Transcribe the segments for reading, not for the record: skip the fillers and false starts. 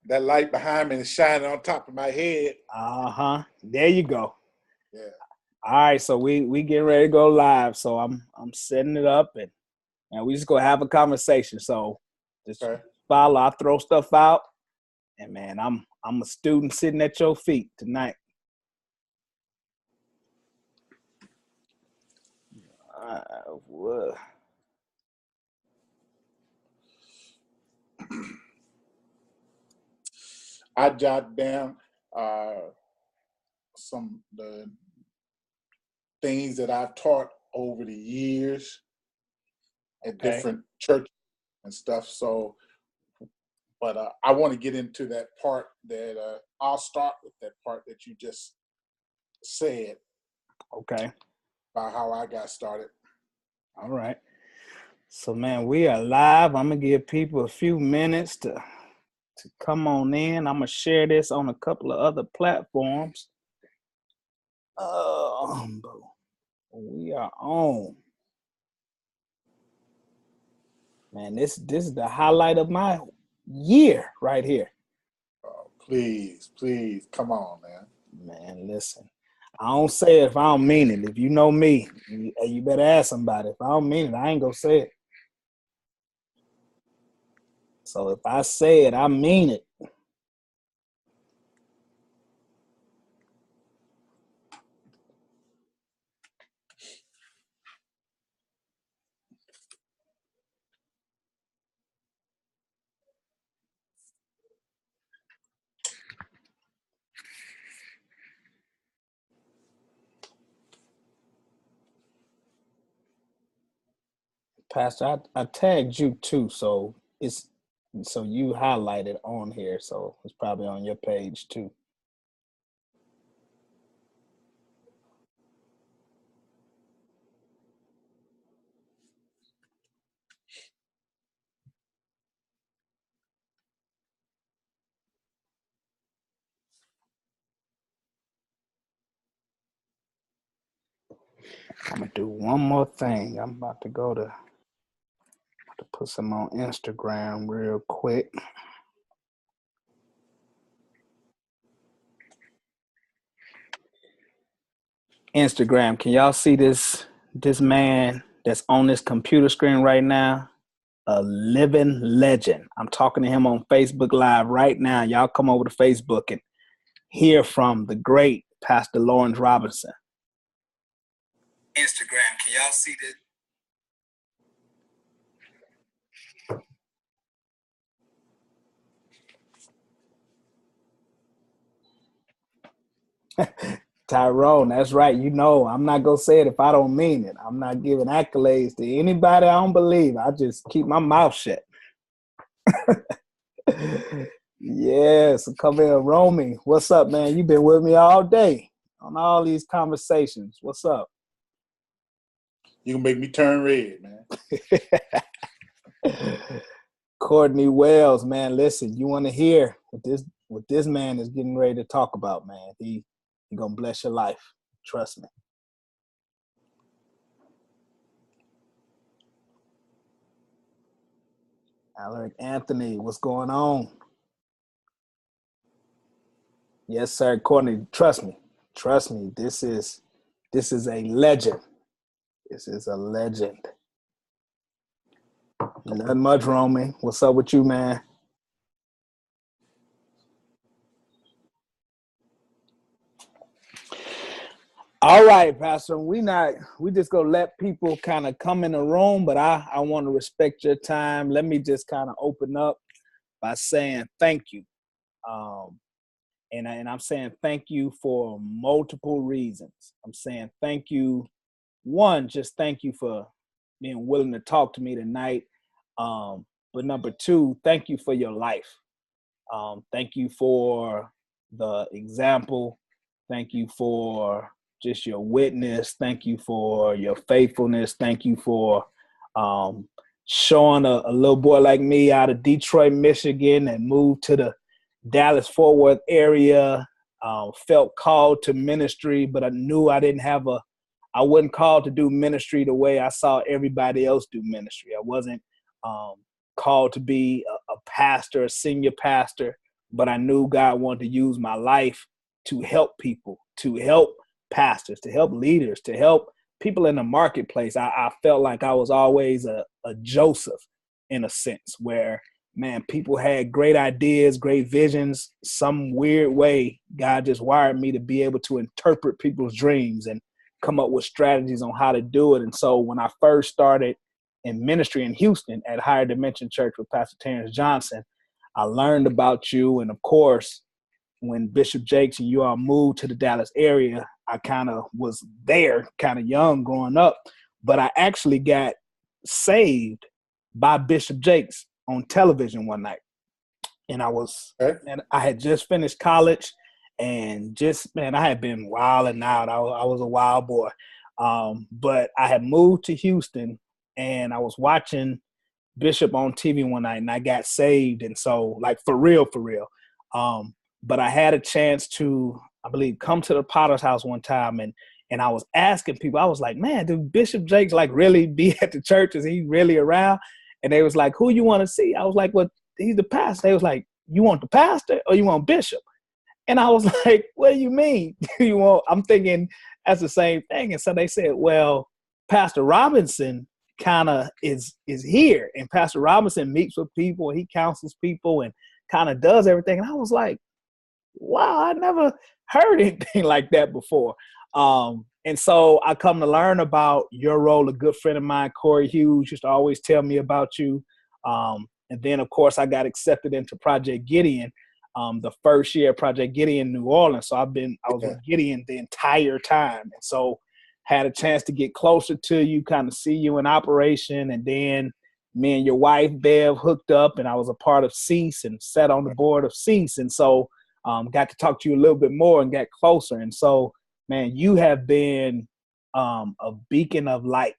that light behind me is shining on top of my head. There you go. Yeah. All right, so we getting ready to go live. So I'm setting it up and we just gonna have a conversation. So just follow. I throw stuff out, and man, I'm a student sitting at your feet tonight. I jot down some the things that I've taught over the years at different churches and stuff. So, but I want to get into that part that I'll start with that part that you just said. Okay. About how I got started. All right. So, man, we are live. I'm going to give people a few minutes to come on in. I'm going to share this on a couple of other platforms. We are on. Man, this is the highlight of my year right here. Oh, please, come on, man. Man, listen. I don't say it if I don't mean it. If you know me, you better ask somebody. If I don't mean it, I ain't gonna say it. So if I say it, I mean it. Pastor, I tagged you too, so you highlighted on here, so it's probably on your page too. I'm gonna do one more thing. I'm about to put some on Instagram real quick. Instagram, can y'all see this man that's on this computer screen right now? A living legend. I'm talking to him on Facebook Live right now. Y'all come over to Facebook and hear from the great Pastor Lawrence Robinson. Instagram, can y'all see this? Tyrone, that's right. You know, I'm not going to say it if I don't mean it. I'm not giving accolades to anybody I don't believe. I just keep my mouth shut. Yes, come here, Romy. What's up, man? You've been with me all day on all these conversations. What's up? You can make me turn red, man. Courtney Wells, man, listen, you want to hear what this man is getting ready to talk about, man. He gonna bless your life. Trust me. Alec Anthony, what's going on? Yes, sir, Courtney. Trust me. This is a legend. This is a legend. Nothing much, Romy. What's up with you, man? All right, Pastor. We just gonna let people kind of come in the room, but I want to respect your time. Let me just kind of open up by saying thank you. And I'm saying thank you for multiple reasons. I'm saying thank you. One, just thank you for being willing to talk to me tonight. But number two, thank you for your life. Thank you for the example. Thank you for just your witness. Thank you for your faithfulness. Thank you for showing a little boy like me out of Detroit, Michigan, and moved to the Dallas-Fort Worth area. Felt called to ministry, but I knew I wasn't called to do ministry the way I saw everybody else do ministry. I wasn't called to be a pastor, a senior pastor, but I knew God wanted to use my life to help people, to help pastors, to help leaders, to help people in the marketplace. I felt like I was always a Joseph in a sense where, man, people had great ideas, great visions. Some weird way, God just wired me to be able to interpret people's dreams and come up with strategies on how to do it. And so when I first started in ministry in Houston at Higher Dimension Church with Pastor Terrence Johnson, I learned about you. And of course, when Bishop Jakes and you all moved to the Dallas area, I kind of was there, kind of young growing up, but I actually got saved by Bishop Jakes on television one night. And and I had just finished college and I had been wilding out. I was a wild boy. But I had moved to Houston and I was watching Bishop on TV one night and I got saved. And so, like, for real. But I had a chance to, I believe, come to the Potter's house one time and I was asking people, I was like, man, do Bishop Jakes like really be at the church? Is he really around? And they was like, who you want to see? I was like, well, he's the pastor. They was like, you want the pastor or you want Bishop? And I was like, what do you mean? I'm thinking that's the same thing. And so they said, well, Pastor Robinson kind of is here. And Pastor Robinson meets with people, he counsels people and kind of does everything. And I was like, wow, I never heard anything like that before. And so I come to learn about your role. A good friend of mine, Corey Hughes, used to always tell me about you. And then, of course, I got accepted into Project Gideon the first year of Project Gideon in New Orleans. So I was with Gideon the entire time. And so had a chance to get closer to you, kind of see you in operation. And then me and your wife, Bev, hooked up and I was a part of CEASE and sat on the board of CEASE. And so got to talk to you a little bit more and get closer. And so, man, you have been a beacon of light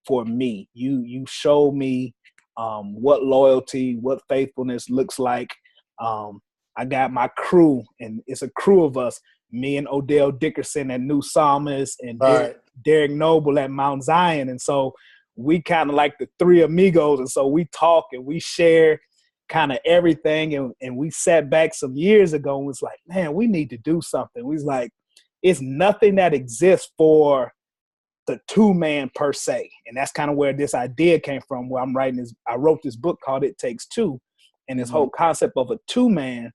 for me. You showed me what loyalty, what faithfulness looks like. I got my crew, and it's a crew of us, me and Odell Dickerson at New Psalmist and Derek Noble at Mount Zion. And so we kind of like the three amigos. And so we talk and we share kind of everything. And we sat back some years ago and was like, man, we need to do something. We was like, it's nothing that exists for the two-man per se. And that's kind of where this idea came from, where I wrote this book called It Takes Two. And this whole concept of a two-man,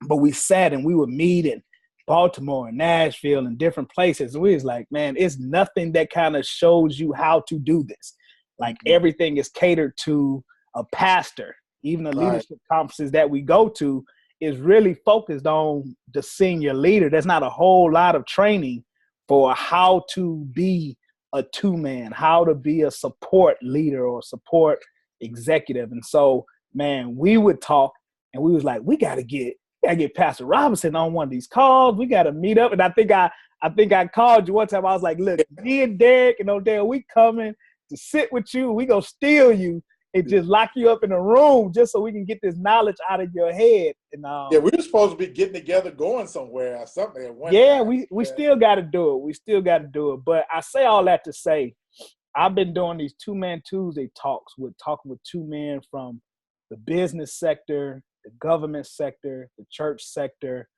but we sat and we would meet in Baltimore and Nashville and different places. And we was like, man, it's nothing that kind of shows you how to do this. Like everything is catered to a pastor. Even the leadership conferences that we go to is really focused on the senior leader. There's not a whole lot of training for how to be a two-man, how to be a support leader or support executive. And so, man, we would talk and we was like, we got to get Pastor Robinson on one of these calls. We got to meet up. And I think I called you one time. I was like, look, me and Derek and Odell, we coming to sit with you. We gonna steal you and just lock you up in a room just so we can get this knowledge out of your head. And we were supposed to be getting together, going somewhere or something at one time. We still got to do it. We still got to do it. But I say all that to say, I've been doing these 2-Man Tuesday talks talking with two men from the business sector, the government sector, the church sector,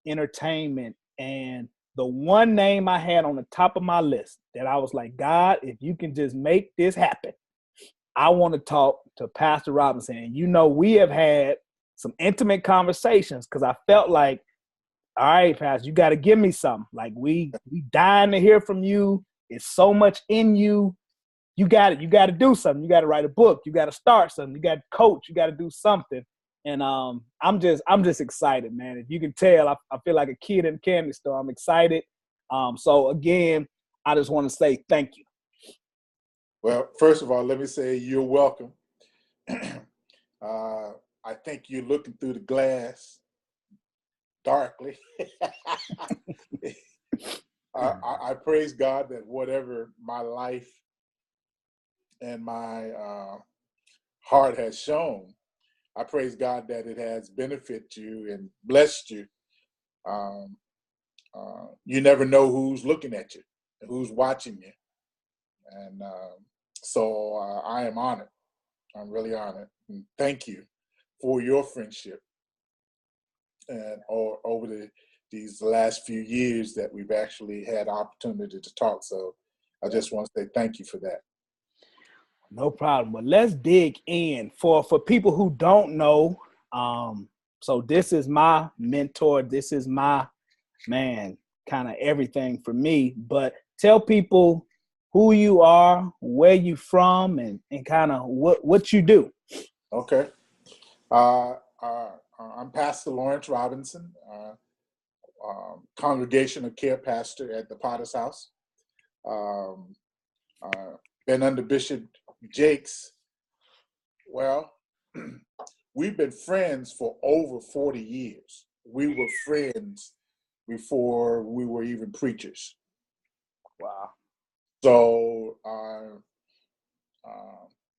entertainment. And the one name I had on the top of my list that I was like, God, if you can just make this happen, I want to talk to Pastor Robinson. And, we have had some intimate conversations because I felt like, all right, Pastor, you got to give me something. Like we dying to hear from you. It's so much in you. You got to do something. You got to write a book. You got to start something. You got to coach. You got to do something. And I'm just excited, man. If you can tell, I feel like a kid in a candy store. I'm excited. So again, I just want to say thank you. Well, first of all, let me say you're welcome. I think you're looking through the glass darkly. I praise God that whatever my life and my heart has shown, I praise God that it has benefited you and blessed you. You never know who's looking at you, who's watching you. And so I am honored. I'm really honored. And thank you for your friendship and over these last few years that we've actually had opportunity to talk. So I just want to say thank you for that. No problem. But let's dig in for people who don't know. So this is my mentor. This is my man, kind of everything for me. But tell people who you are, where you from, and kind of what you do. Okay. I'm Pastor Lawrence Robinson, Congregational Care Pastor at the Potter's House. Been under Bishop Jakes. Well, we've been friends for over 40 years. We were friends before we were even preachers. Wow. So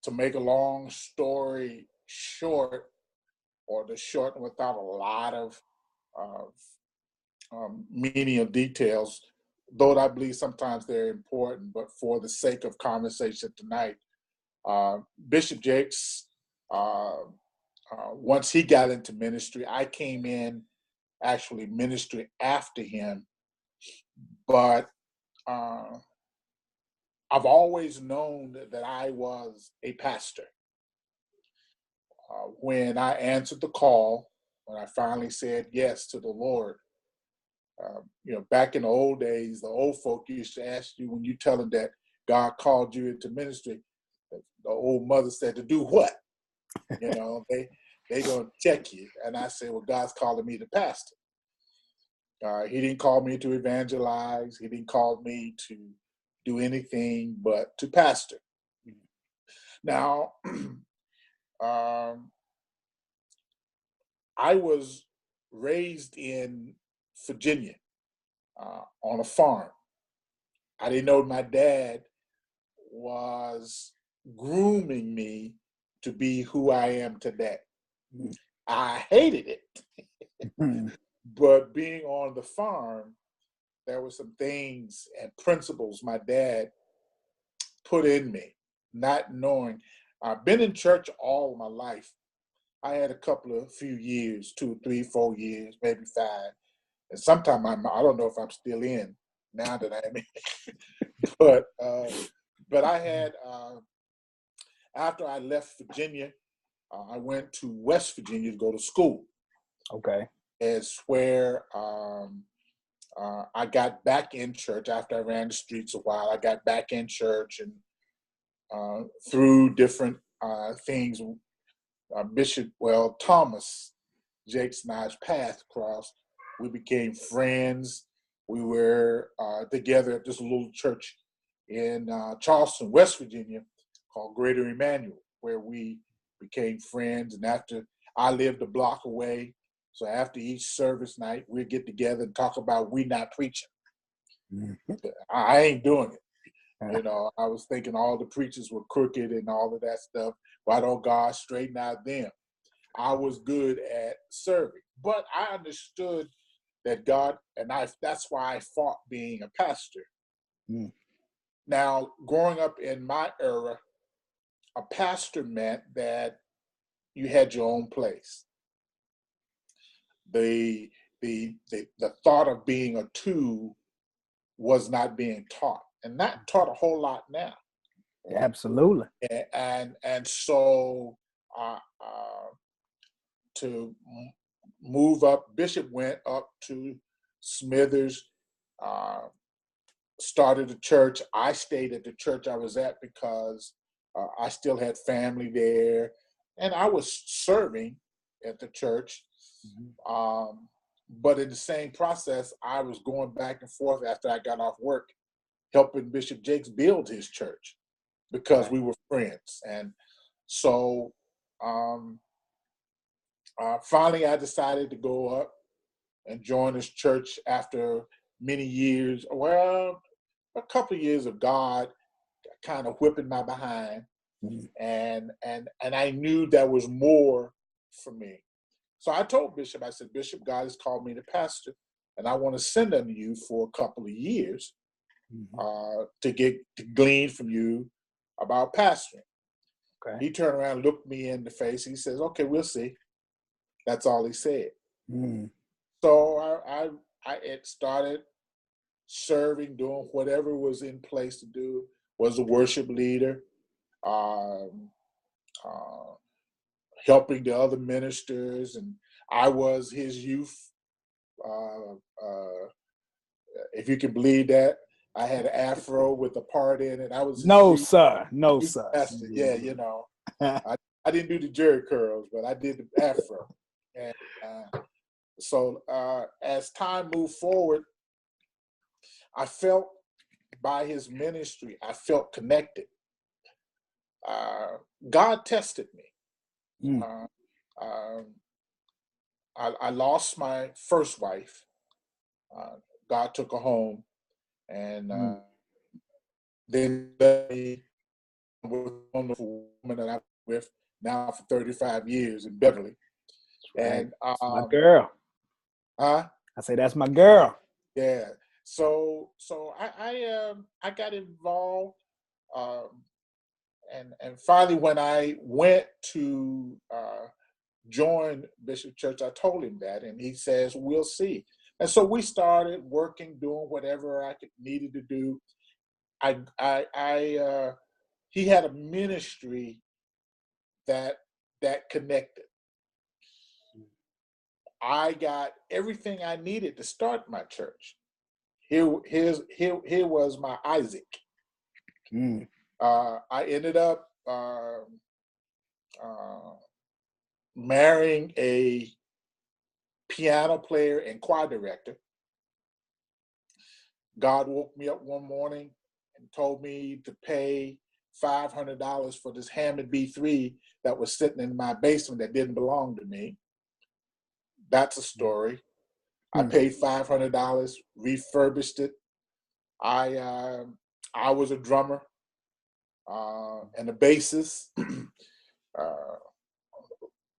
to make a long story short, or to shorten without a lot of menial details, though I believe sometimes they're important, but for the sake of conversation tonight, Bishop Jakes, once he got into ministry, I came in actually ministry after him, but I've always known that I was a pastor. When I answered the call, when I finally said yes to the Lord, back in the old days, the old folk used to ask you when you tell them that God called you into ministry, the old mother said, to do what? They gonna check you. And I said, well, God's calling me to pastor. He didn't call me to evangelize. He didn't call me to do anything but to pastor. Now, I was raised in Virginia on a farm. I didn't know my dad was grooming me to be who I am today. I hated it. But being on the farm, there were some things and principles my dad put in me, not knowing. I've been in church all my life. I had a few years, 2, 3, 4 years, maybe 5. And sometimes I don't know if I'm still in now that I'm in. But I had, after I left Virginia, I went to West Virginia to go to school. Okay. It's where I got back in church after I ran the streets a while. I got back in church, and through different things, Thomas Jakes and I's path crossed. We became friends. We were together at this little church in Charleston, West Virginia, called Greater Emmanuel, where we became friends. And after I lived a block away, so after each service night, we'd get together and talk about we not preaching. I ain't doing it. I was thinking all the preachers were crooked and all of that stuff. Why don't God straighten out them? I was good at serving, but I understood that God, and that's why I fought being a pastor. Now, growing up in my era, a pastor meant that you had your own place. The thought of being a two was not being taught, and not taught a whole lot now. Absolutely. And so to move up, Bishop went up to Smithers, started a church. I stayed at the church I was at because I still had family there, and I was serving at the church. But in the same process, I was going back and forth after I got off work, helping Bishop Jakes build his church because we were friends. And so finally I decided to go up and join his church after many years, well, a couple of years of God kind of whipping my behind. And I knew there was more for me. So I told Bishop, I said, Bishop, God has called me to pastor, and I want to send unto you for a couple of years to glean from you about pastoring. Okay. He turned around, looked me in the face. He says, okay, we'll see. That's all he said. Mm. So I it started serving, doing whatever was in place to do. Was a worship leader, um, uh, helping the other ministers, and I was his youth. Uh, uh, if you can believe that, I had an afro with a part in it. I was his No, youth, sir. No, youth sir. pastor. Yeah, I didn't do the jerry curls, but I did the afro. And so as time moved forward, I felt by his ministry, I felt connected. God tested me. Mm. Uh, um, I lost my first wife. Uh, God took her home, and Mm. then left me with a wonderful woman that I'm with now for 35 years in Beverly. Right. And That's my girl. huh? I say that's my girl. Yeah. So I got involved, um, and finally when I went to join Bishop Church, I told him that, and he says we'll see. And so we started working, doing whatever I needed to do. He had a ministry that connected. I got everything I needed to start my church. Here was my Isaac. Mm. I ended up uh, marrying a piano player and choir director. God woke me up one morning and told me to pay $500 for this Hammond B3 that was sitting in my basement that didn't belong to me. That's a story. I Mm. paid $500, refurbished it. I uh, I was a drummer and a bassist.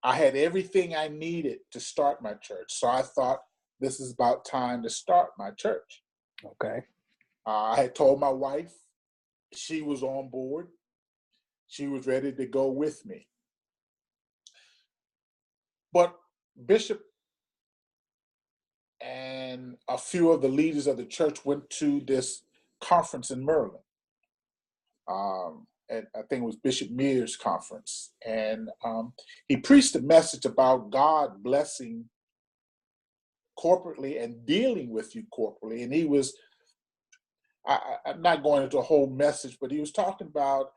I had everything I needed to start my church. So I thought this is about time to start my church. Okay. I had told my wife, she was on board. She was ready to go with me. But Bishop and a few of the leaders of the church went to this conference in Maryland. And I think it was Bishop Mears' conference. And he preached a message about God blessing corporately and dealing with you corporately. And he was, I'm not going into a whole message, but he was talking about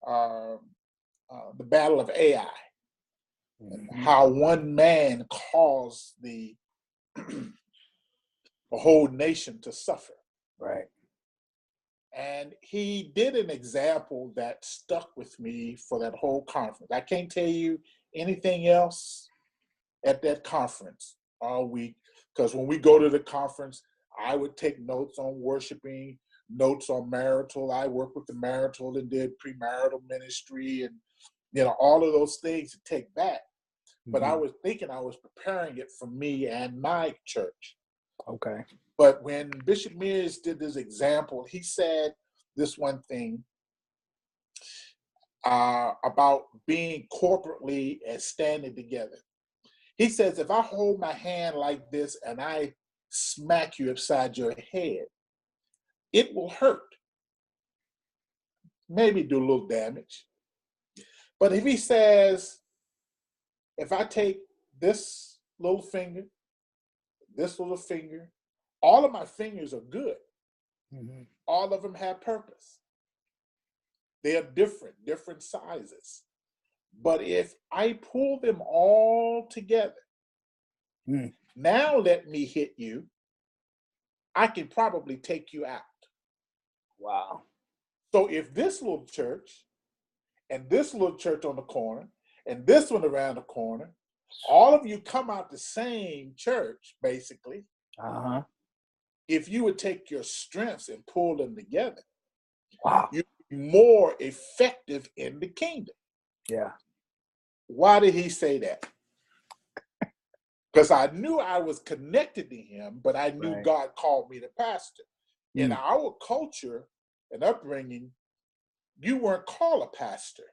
uh, the battle of Ai and Mm-hmm. how one man caused a whole nation to suffer. Right. And he did an example that stuck with me for that whole conference. I can't tell you anything else at that conference all week, because when we go to the conference, I would take notes on worshiping, notes on marital. I worked with the marital and did premarital ministry and all of those things to take back. But I Mm-hmm. was thinking I was preparing it for me and my church. Okay. But when Bishop Mears did this example, he said this one thing about being corporately and standing together. He says, if I hold my hand like this and I smack you upside your head, it will hurt, maybe do a little damage. But if he says, if I take this little finger, all of my fingers are good. Mm-hmm. All of them have purpose. They are different sizes. But if I pull them all together, Mm. now let me hit you, I can probably take you out. Wow. So if this little church and this little church on the corner and this one around the corner, all of you come out the same church, basically, Uh-huh. if you would take your strengths and pull them together, Wow. you'd be more effective in the kingdom. Yeah. Why did he say that? Because I knew I was connected to him, but I knew Right. God called me to pastor. In Mm. our culture and upbringing, you weren't called a pastor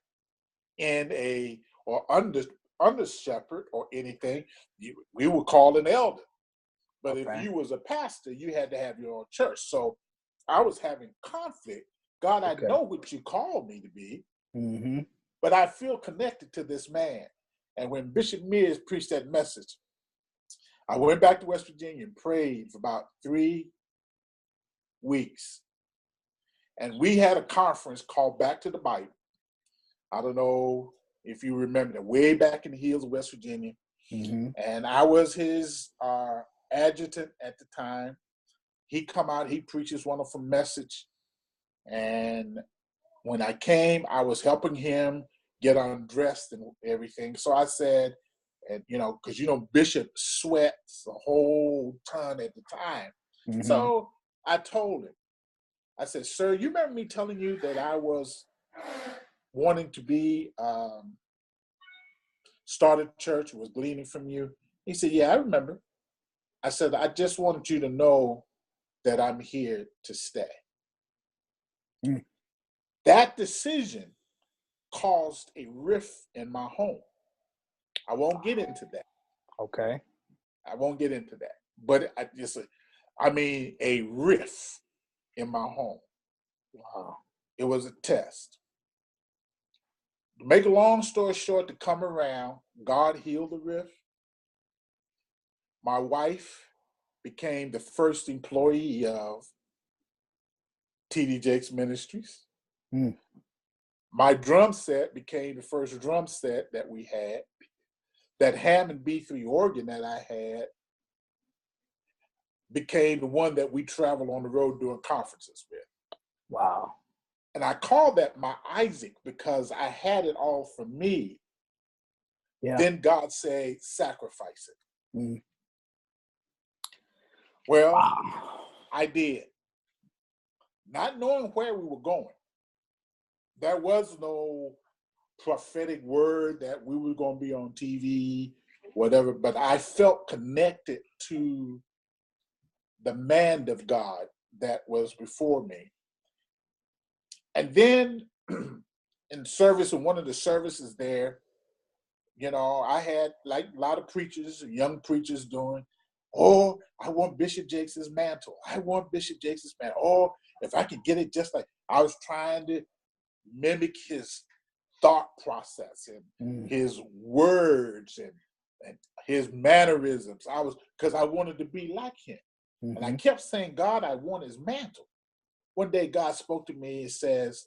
in a or under under shepherd or anything, we would call an elder. But Okay. if you was a pastor, you had to have your own church. So I was having conflict. God, I know what you called me to be, but I feel connected to this man. And when Bishop Mears preached that message, I went back to West Virginia and prayed for about 3 weeks. And we had a conference called Back to the Bible. I don't know if you remember that, way back in the hills of West Virginia. And I was his adjutant at the time. He come out, he preaches wonderful message. And when I came, I was helping him get undressed and everything. So I said, and because Bishop sweats a whole ton at the time. So I told him, I said, sir, you remember me telling you that I was wanting to be started church, was gleaning from you? He said, yeah, I remember. I said, I just wanted you to know that I'm here to stay. That decision caused a rift in my home. I won't get into that. Okay. I won't get into that. But a rift in my home. Wow. It was a test. To make a long story short, to come around, God healed the rift. My wife became the first employee of T.D. Jakes Ministries. My drum set became the first drum set that we had. That Hammond B3 organ that I had became the one that we traveled on the road doing conferences with. Wow. And I call that my Isaac because I had it all for me. Yeah. Then God said, sacrifice it. Well, wow. I did. Not knowing where we were going. There was no prophetic word that we were going to be on TV, whatever, but I felt connected to the man of God that was before me. And then in service, in one of the services there, I had like a lot of preachers, young preachers doing, oh, I want Bishop Jakes' mantle. I want Bishop Jakes' mantle. Oh, if I could get it just like, I was trying to mimic his thought process and his words and his mannerisms. Because I wanted to be like him. And I kept saying, God, I want his mantle. One day God spoke to me and says,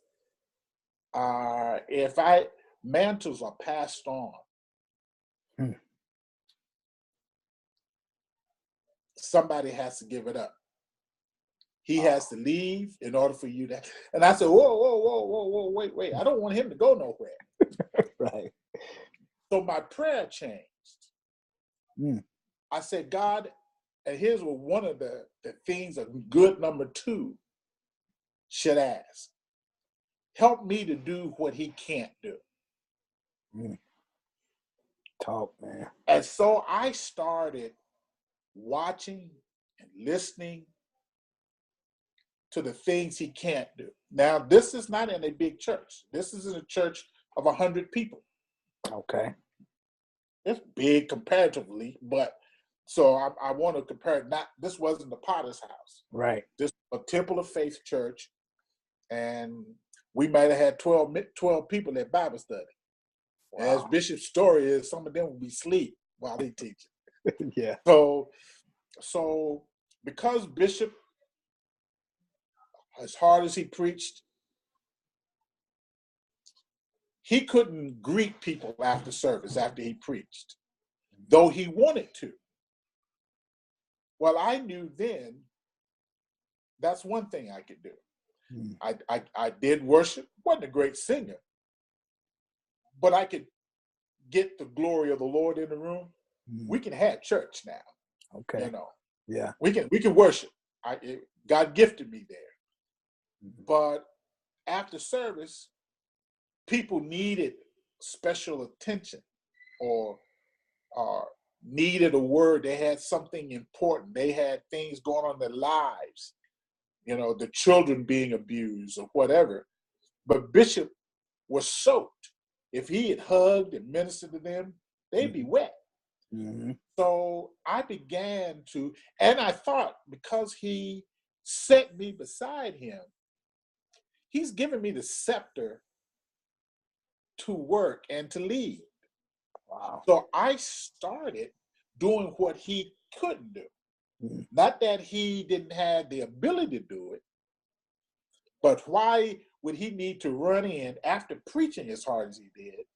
mantles are passed on. Somebody has to give it up. He has to leave in order for you to. And I said, whoa, wait. I don't want him to go nowhere. Right. So my prayer changed. I said, God, and here's what one of the things a good number 2 should ask. Help me to do what he can't do. Talk, man. And so I started watching and listening to the things he can't do. Now, this is not in a big church. This is in a church of 100 people. Okay. It's big comparatively, but so I want to compare. This wasn't the Potter's house. Right. This was a Temple of Faith church, and we might have had 12 people at Bible study. Wow. As Bishop's story is, some of them would be asleep while they teaching. Yeah. So because Bishop, as hard as he preached, he couldn't greet people after service, after he preached, though he wanted to. Well, I knew then that's one thing I could do. I did worship, wasn't a great singer, but I could get the glory of the Lord in the room. We can have church now. Okay. Yeah. We can worship. God gifted me there. But after service, people needed special attention or needed a word. They had something important. They had things going on in their lives, the children being abused or whatever. But Bishop was soaked. If he had hugged and ministered to them, they'd be wet. Mm-hmm. So I began to, and I thought because he set me beside him, he's given me the scepter to work and to lead. Wow. So I started doing what he couldn't do. Mm-hmm. Not that he didn't have the ability to do it, but why would he need to run in after preaching as hard as he did,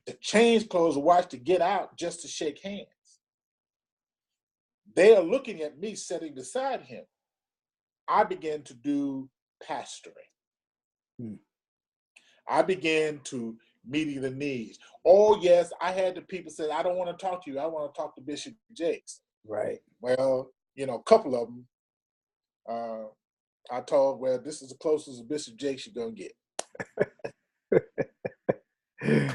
to change clothes, watch, to get out just to shake hands? They are looking at me sitting beside him. I began to do pastoring. I began to meeting the needs. Oh, yes, I had the people say, I don't want to talk to you. I want to talk to Bishop Jakes. Right. Well, a couple of them, I told, well, this is the closest Bishop Jakes you're going to get.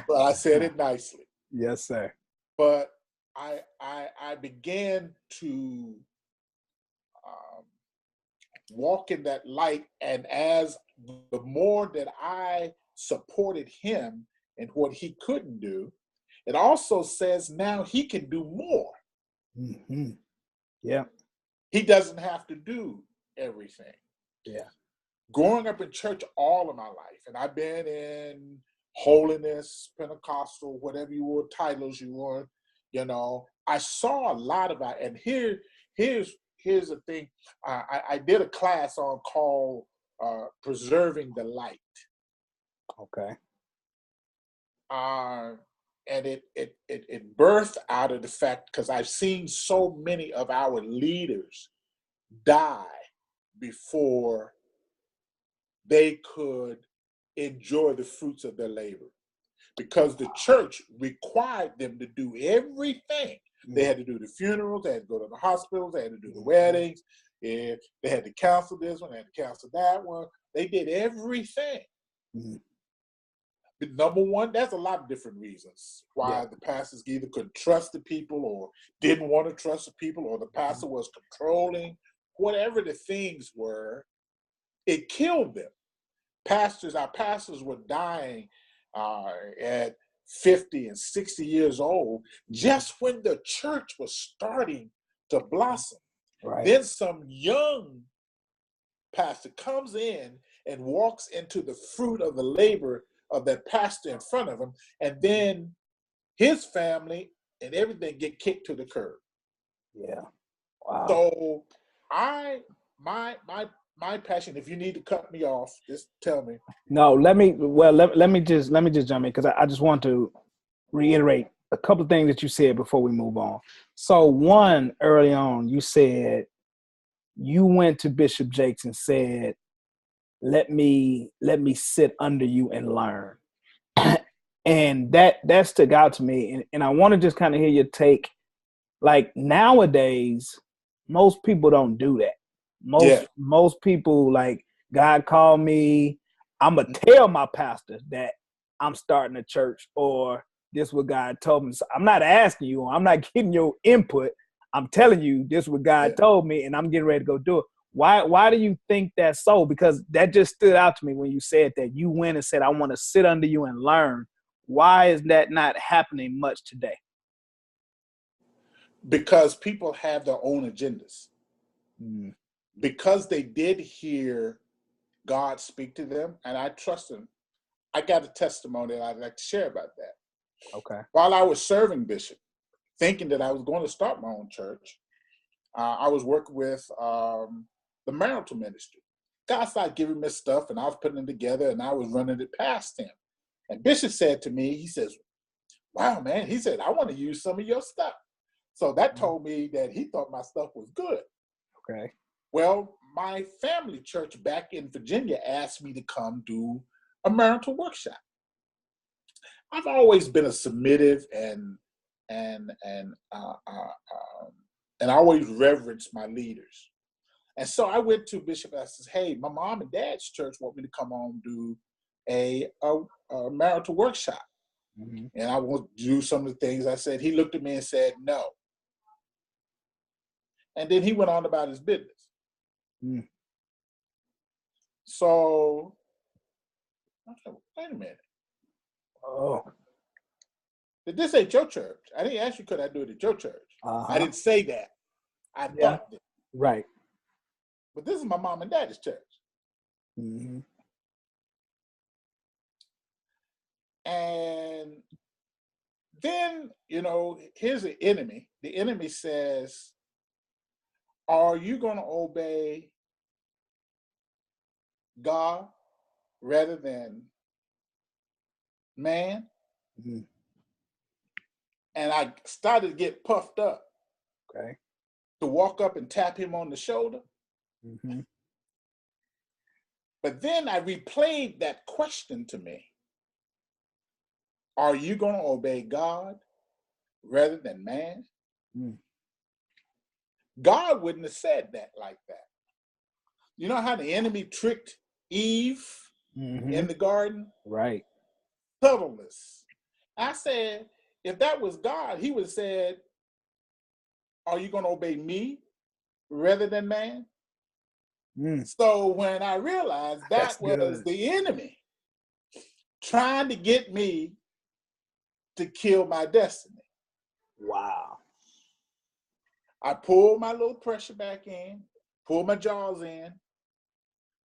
But I said it nicely. Yes, sir. But I began to walk in that light, and as the more that I supported him and what he couldn't do, it also says now he can do more. Mm-hmm. Yeah. He doesn't have to do everything. Yeah. Growing up in church all of my life, and I've been in holiness, Pentecostal, whatever you were, titles you were, I saw a lot about, and here's the thing. I did a class called Preserving the Light. Okay. And it birthed out of the fact, because I've seen so many of our leaders die before they could enjoy the fruits of their labor, because the church required them to do everything. They had to do the funerals, they had to go to the hospitals, they had to do the weddings, and they had to counsel this one, they had to counsel that one. They did everything. But number one, there's a lot of different reasons why the pastors either couldn't trust the people or didn't want to trust the people, or the pastor was controlling. Whatever the things were, it killed them. Our pastors were dying at 50 and 60 years old, just when the church was starting to blossom. Right. Then some young pastor comes in and walks into the fruit of the labor of that pastor in front of him, and then his family and everything get kicked to the curb. Yeah. Wow. So my passion, if you need to cut me off, just tell me. No, let me just jump in, because I just want to reiterate a couple of things that you said before we move on. So one, early on, you said you went to Bishop Jakes and said, let me sit under you and learn. And that stuck out to me. And I want to just kind of hear your take. Like, nowadays, most people don't do that. Most people, like, God called me, I'm going to tell my pastor that I'm starting a church, or this is what God told me. So I'm not asking you, I'm not getting your input. I'm telling you this is what God told me, and I'm getting ready to go do it. Why do you think that's so? Because that just stood out to me when you said that. You went and said, I want to sit under you and learn. Why is that not happening much today? Because people have their own agendas. Because they did hear God speak to them, and I trust them. I got a testimony that I'd like to share about that. Okay. While I was serving Bishop, thinking that I was going to start my own church, I was working with the marital ministry. God started giving me stuff, and I was putting it together, and I was running it past him. And Bishop said to me, he says, wow, man, he said, I want to use some of your stuff. So that told me that he thought my stuff was good. Okay. Well, my family church back in Virginia asked me to come do a marital workshop. I've always been a submissive and I always reverence my leaders. And so I went to Bishop and I said, hey, my mom and dad's church want me to come on do a marital workshop. And I want to do some of the things I said. He looked at me and said, no. And then he went on about his business. So, I said, wait a minute. Oh. But this ain't your church. I didn't ask you, could I do it at your church? I didn't say that. I thought that. Right. But this is my mom and daddy's church. Mm-hmm. And then, here's the enemy. The enemy says, are you going to obey God rather than man? Mm-hmm. And I started to get puffed up. Okay. To walk up and tap him on the shoulder. Mm-hmm. But then I replayed that question to me. Are you going to obey God rather than man? Mm. God wouldn't have said that like that. You know how the enemy tricked Eve in the garden? Right. Subtleness. I said, if that was God, he would have said, are you going to obey me rather than man? Mm. So when I realized that was the enemy trying to get me to kill my destiny. Wow. I pulled my little pressure back in, pulled my jaws in,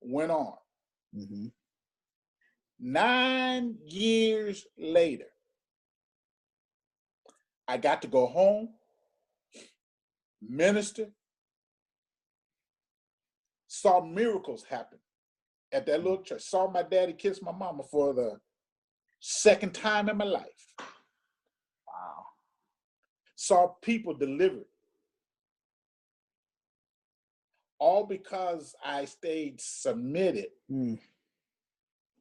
went on. Mm-hmm. 9 years later, I got to go home, minister, saw miracles happen at that little church, saw my daddy kiss my mama for the second time in my life. Wow. Saw people delivered. All because I stayed submitted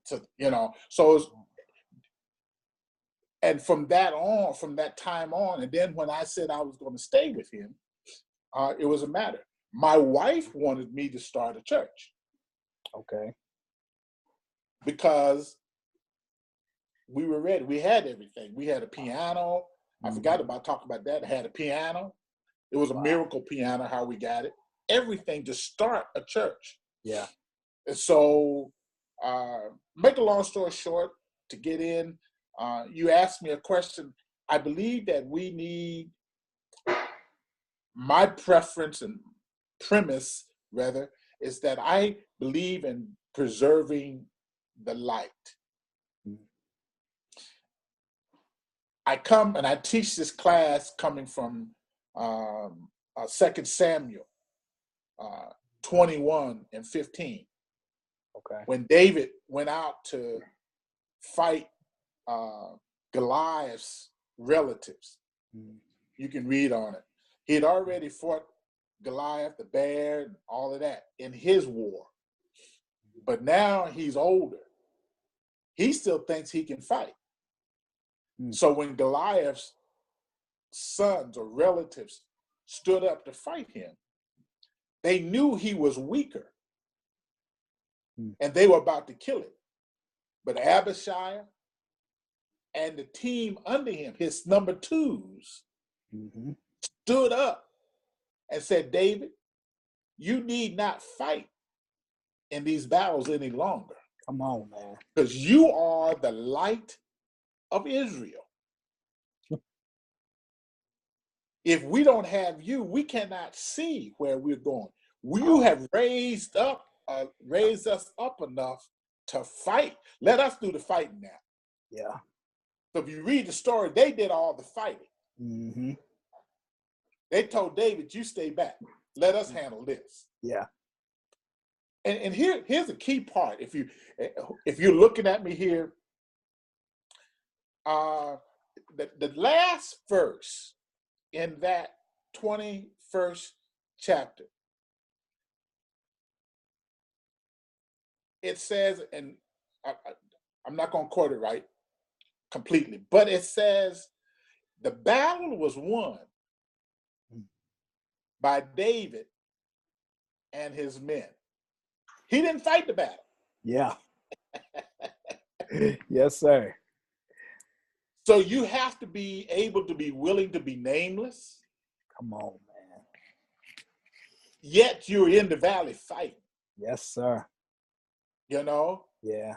to, so and from that time on, and then when I said I was going to stay with him, it was a matter. My wife wanted me to start a church. Okay. Because we were ready. We had everything. We had a piano. I forgot about talking about that. I had a piano. It was a miracle piano, how we got it. Everything to start a church. Yeah. And so, make a long story short, to get in, you asked me a question. I believe that we need, my preference and premise, rather, is that I believe in preserving the light. I come and I teach this class coming from 2 Samuel 21 and 15. Okay. When David went out to fight Goliath's relatives, you can read on it. He had already fought Goliath, the bear, and all of that in his war. But now he's older. He still thinks he can fight. So when Goliath's sons or relatives stood up to fight him, they knew he was weaker and they were about to kill him. But Abishai and the team under him, his number twos, stood up and said, David, you need not fight in these battles any longer. Come on, man. Because you are the light of Israel. If we don't have you, we cannot see where we're going. You have raised us up enough to fight. Let us do the fighting now. Yeah. So if you read the story, they did all the fighting. They told David, you stay back. Let us handle this. Yeah. And here's a key part. If you're looking at me here, the last verse in that 21st chapter, it says, and I'm not going to quote it right completely, but it says, the battle was won by David and his men. He didn't fight the battle. Yeah. Yes, sir. So you have to be able to be willing to be nameless. Come on, man. Yet you're in the valley fighting. Yes, sir. Yeah.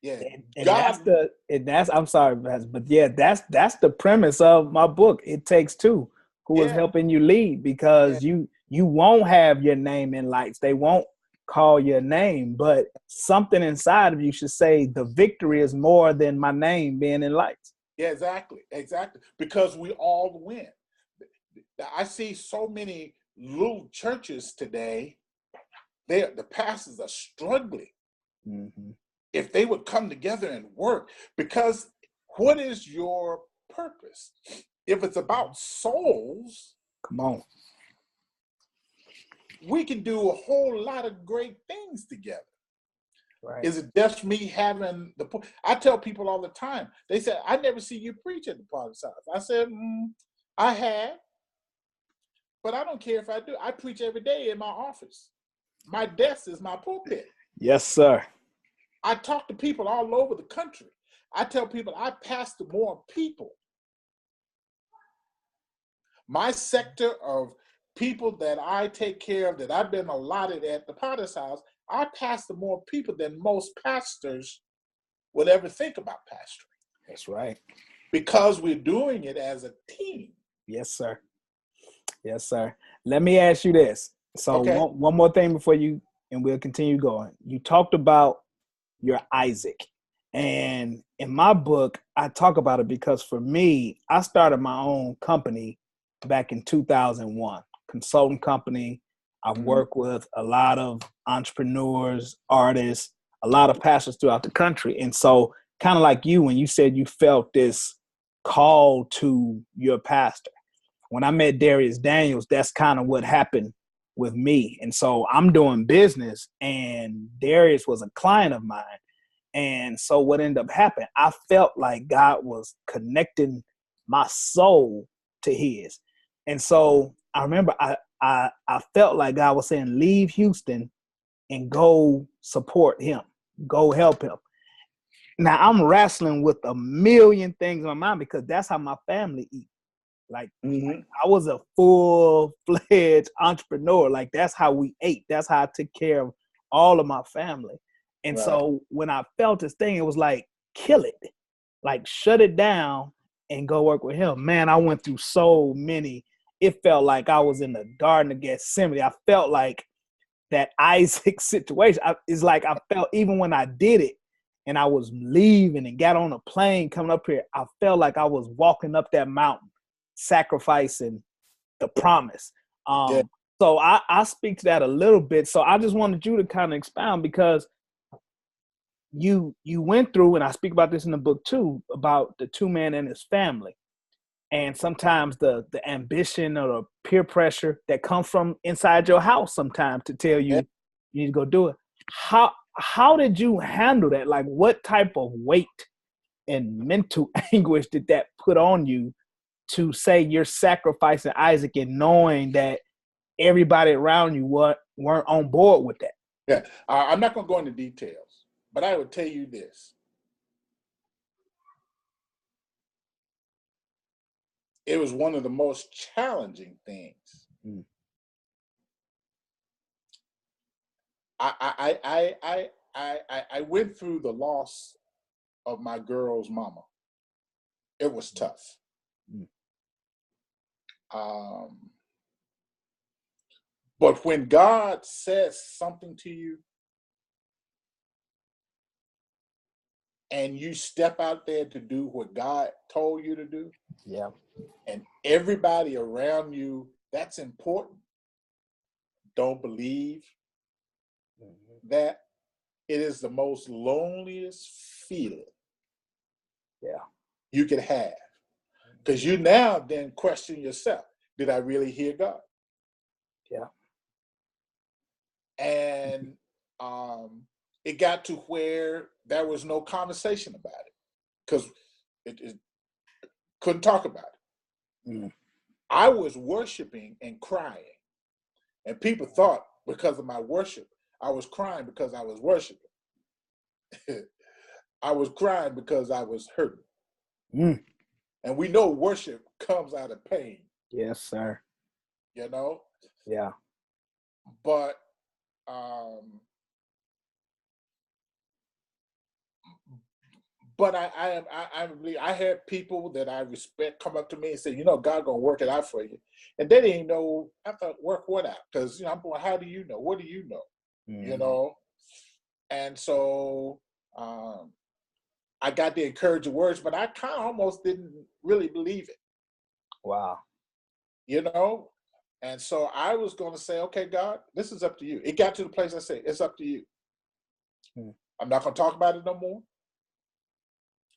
Yeah. And God. that's I'm sorry, but yeah, that's the premise of my book. It Takes Two, who is Yeah. helping you lead, Yeah. because you won't have your name in lights. They won't call your name, but something inside of you should say the victory is more than my name being in lights. Yeah, exactly. Exactly. Because we all win. I see so many little churches today, the pastors are struggling. Mm-hmm. If they would come together and work, because what is your purpose? If it's about souls, Come on. we can do a whole lot of great things together. Right. Is it just me having I tell people all the time, they say, I never see you preach at the Potter's House. I said, I have, but I don't care if I do. I preach every day in my office. My desk is my pulpit. Yes, sir. I talk to people all over the country. I tell people I pastor more people. My sector of people that I take care of, that I've been allotted at the Potter's House, I pastor more people than most pastors would ever think about pastoring. That's right. Because we're doing it as a team. Yes, sir. Yes, sir. Let me ask you this. So Okay. one more thing before you, and we'll continue going. You talked about your Isaac. And in my book, I talk about it because for me, I started my own company back in 2001, consulting company. I've worked with a lot of entrepreneurs, artists, a lot of pastors throughout the country. And so kind of like you, when you said you felt this call to your pastor, when I met Darius Daniels, that's kind of what happened with me. And so I'm doing business, and Darius was a client of mine. And so what ended up happening, I felt like God was connecting my soul to his. And so I remember I felt like God was saying, leave Houston and go support him, go help him. Now I'm wrestling with a million things in my mind, because that's how my family eats. Like I was a full-fledged entrepreneur. Like that's how we ate. That's how I took care of all of my family. And so when I felt this thing, it was like, kill it. Like shut it down and go work with him. Man, I went through so many. It felt like I was in the Garden of Gethsemane. I felt like that Isaac situation. It's like I felt, even when I did it and I was leaving and got on a plane coming up here, I felt like I was walking up that mountain, sacrificing the promise. Yeah. So I speak to that a little bit. So I just wanted you to kind of expound, because you went through, and I speak about this in the book too, about the two man and his family. And sometimes the ambition or the peer pressure that comes from inside your house sometimes to tell you you need to go do it. How did you handle that? Like what type of weight and mental anguish did that put on you to say you're sacrificing Isaac and knowing that everybody around you weren't on board with that? Yeah. I'm not going to go into details, but I would tell you this. It was one of the most challenging things. I went through the loss of my girl's mama. It was tough. But when God says something to you and you step out there to do what God told you to do, and everybody around you, that's important, don't believe that, it is the most loneliest feeling you could have. Because you now then question yourself, did I really hear God? And it got to where there was no conversation about it, because it couldn't talk about it. I was worshiping and crying, and people thought because of my worship, I was crying because I was worshiping. I was crying because I was hurting. And we know worship comes out of pain. Yes, sir. You know? Yeah. But But I had people that I respect come up to me and say, you know, God gonna work it out for you, and they didn't know. I thought, work what out? Because I'm going, how do you know? What do you know? You know, and so I got the encouraging words, but I kind of almost didn't really believe it. Wow. You know, and so I was going to say, okay, God, this is up to you. It got to the place I said, it's up to you. I'm not going to talk about it no more.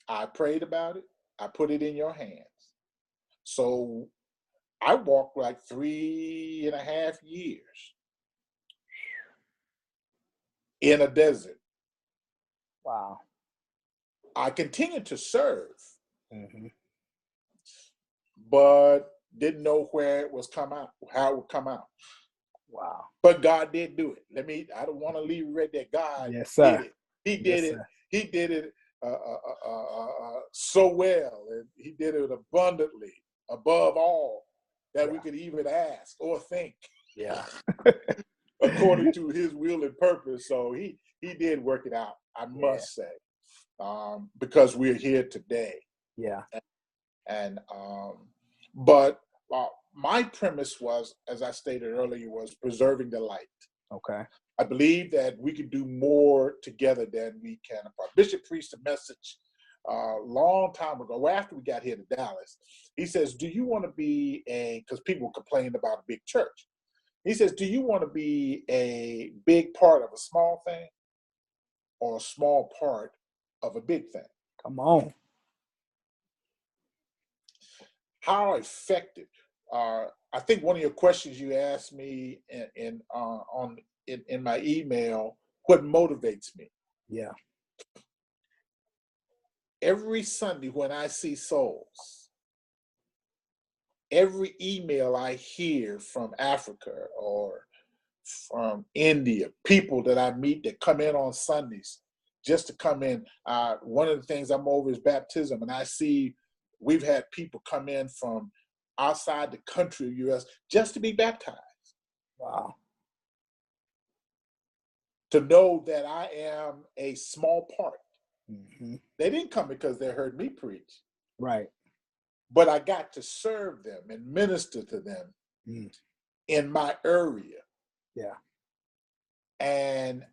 I prayed about it. I put it in your hands. So I walked like 3.5 years in a desert. Wow. I continued to serve, but didn't know where it was come out, how it would come out. Wow. But God did do it. I don't want to leave it right there. God did it. He did it. He did it so well, and he did it abundantly, above all that we could even ask or think. Yeah. According to his will and purpose. So he did work it out, I must say, because we're here today. Yeah. But my premise was, as I stated earlier, was preserving the light. Okay. I believe that we can do more together than we can apart. Bishop preached a message a long time ago, after we got here to Dallas. He says, do you want to be because people complained about a big church. He says, do you want to be a big part of a small thing or a small part of a big thing? Come on. How effective? I think one of your questions you asked me in my email, what motivates me? Yeah. Every Sunday when I see souls, every email I hear from Africa or from India, people that I meet that come in on Sundays just to come in. One of the things I'm over is baptism, and I see we've had people come in from outside the country of U.S. just to be baptized. Wow. To know that I am a small part. They didn't come because they heard me preach. Right. But I got to serve them and minister to them in my area. Yeah. And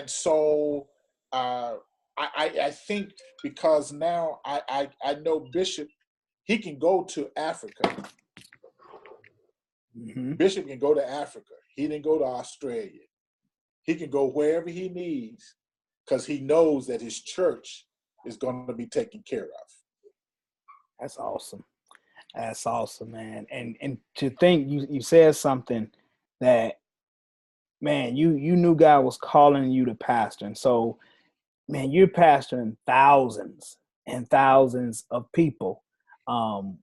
so I think because now I know Bishop, he can go to Africa. Bishop can go to Africa. He didn't go to Australia. He can go wherever he needs because he knows that his church is going to be taken care of. That's awesome. That's awesome, man. And to think you said something that, man, you knew God was calling you to pastor. And so, man, you're pastoring thousands and thousands of people.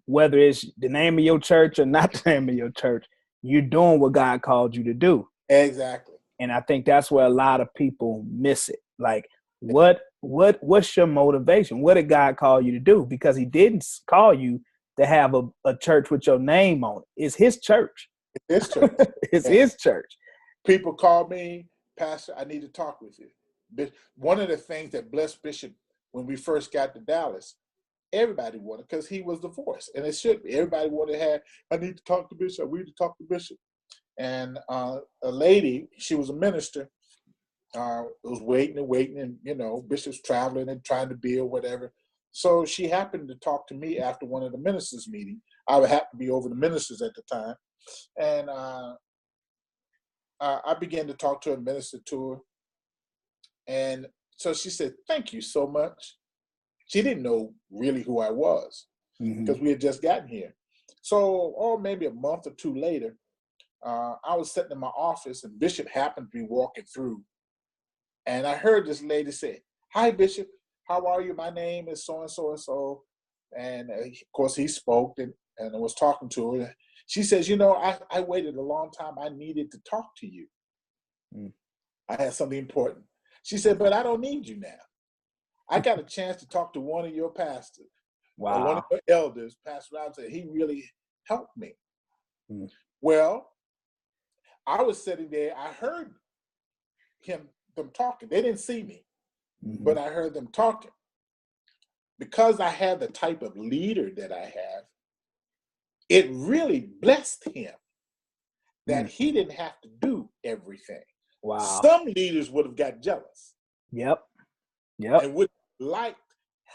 Whether it's the name of your church or not the name of your church, you're doing what God called you to do. Exactly. And I think that's where a lot of people miss it. Like, what's your motivation? What did God call you to do? Because he didn't call you to have a church with your name on it. It's his church. It's his church. It's his church. People call me, Pastor, I need to talk with you. One of the things that blessed Bishop when we first got to Dallas, everybody wanted, because he was the voice, and it should be. Everybody wanted to have, I need to talk to Bishop. We need to talk to Bishop. And a lady, she was a minister, was waiting, and you know, Bishop's traveling and trying to build whatever. So she happened to talk to me after one of the ministers' meeting. I would happen to be over the ministers at the time, and I began to talk to her, minister to her, and so she said, "Thank you so much." She didn't know really who I was because we had just gotten here. So, maybe a month or two later, I was sitting in my office, and Bishop happened to be walking through. And I heard this lady say, "Hi, Bishop. How are you? My name is so-and-so and so." And of course, he spoke and I was talking to her. She says, "You know, I waited a long time. I needed to talk to you. I had something important." She said, "But I don't need you now. I got a chance to talk to one of your pastors, or one of your elders, Pastor Robinson. He really helped me." Well, I was sitting there. I heard them talking. They didn't see me. but I heard them talking. Because I had the type of leader that I have, it really blessed him that he didn't have to do everything. Wow. Some leaders would have got jealous. Yep. And would have liked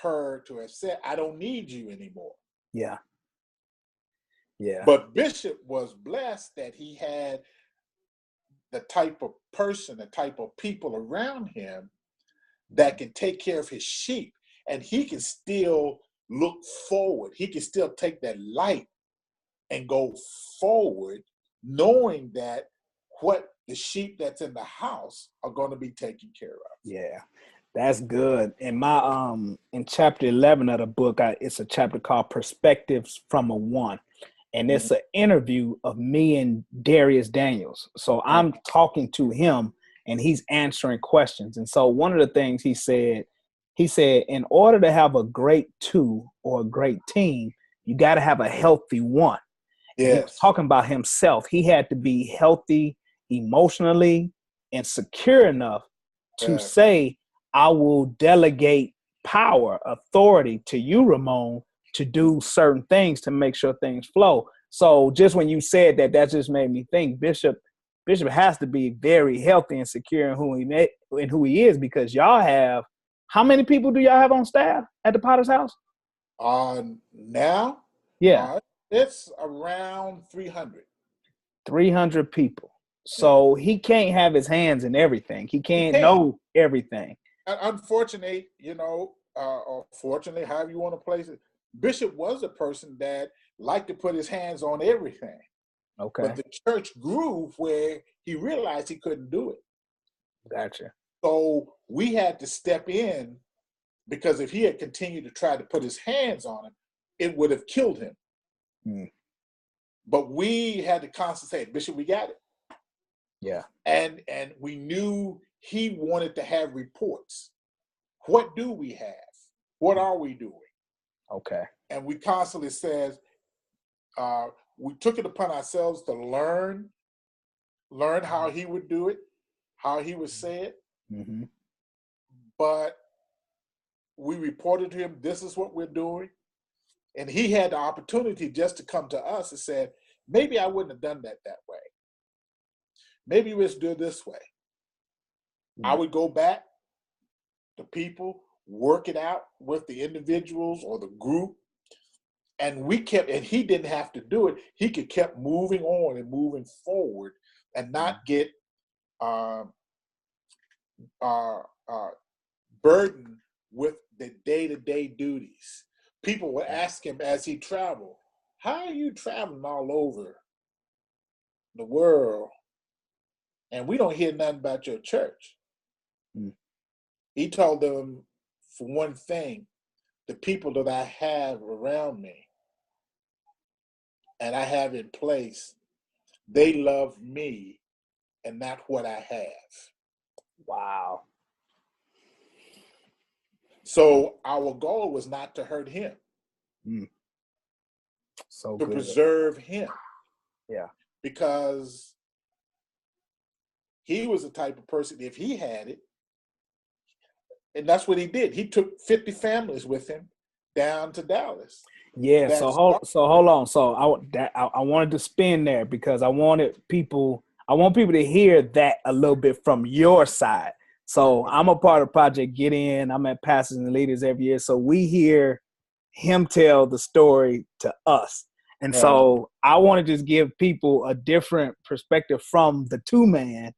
her to have said, I don't need you anymore. Yeah. But Bishop was blessed that he had the type of person, the type of people around him that can take care of his sheep. And he can still look forward. He can still take that light and go forward, knowing that what the sheep that's in the house are going to be taken care of. Yeah, that's good. In my in chapter 11 of the book, it's a chapter called Perspectives from a One. And it's an interview of me and Darius Daniels. So I'm talking to him and he's answering questions. And so one of the things he said, in order to have a great two or a great team, you got to have a healthy one. Yes. He was talking about himself. He had to be healthy emotionally and secure enough to say, I will delegate power, authority to you, Ramone, to do certain things to make sure things flow. So just when you said that, that just made me think Bishop has to be very healthy and secure in who he is, because y'all have, how many people do y'all have on staff at the Potter's House? Now? Yeah. It's around 300. 300 people. So he can't have his hands in everything. He can't know everything. Unfortunately, or fortunately, however you want to place it, Bishop was a person that liked to put his hands on everything. Okay. But the church grew where he realized he couldn't do it. Gotcha. So we had to step in, because if he had continued to try to put his hands on him, it would have killed him. But we had to constantly say, Bishop, we got it. Yeah. And we knew he wanted to have reports. What do we have? What are we doing? Okay. And we constantly said, we took it upon ourselves to learn how he would do it, how he would say it. Mm-hmm. But we reported to him, this is what we're doing. And he had the opportunity just to come to us and said, maybe I wouldn't have done that way. Maybe let's do it this way. I would go back to people, work it out with the individuals or the group. And he didn't have to do it. He could kept moving on and moving forward and not get burdened with the day-to-day duties. People would ask him as he traveled, how are you traveling all over the world and we don't hear nothing about your church? He told them, for one thing, the people that I have around me and I have in place, they love me and not what I have. Wow. So our goal was not to hurt him. So to good. Preserve him. Yeah. Because he was the type of person, if he had it, and that's what he did. He took 50 families with him down to Dallas. Yeah. So hold on. So I wanted to spin there because I want people to hear that a little bit from your side. So I'm a part of Project Get In. I'm at Pastors and Leaders every year. So we hear him tell the story to us. And so I want to just give people a different perspective from the two-man,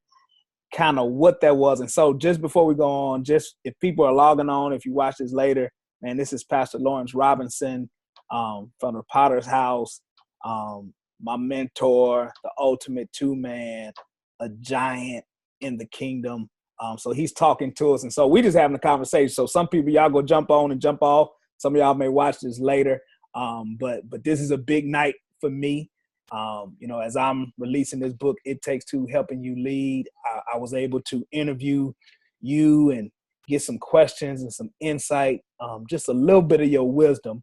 kind of what that was. And so just before we go on, just if people are logging on, if you watch this later, man, this is Pastor Lawrence Robinson from the Potter's House, my mentor, the ultimate two-man, a giant in the kingdom. So he's talking to us. And so we just having a conversation. So some people, y'all go jump on and jump off. Some of y'all may watch this later. But this is a big night for me. As I'm releasing this book, It Takes Two, Helping You Lead, I was able to interview you and get some questions and some insight, just a little bit of your wisdom.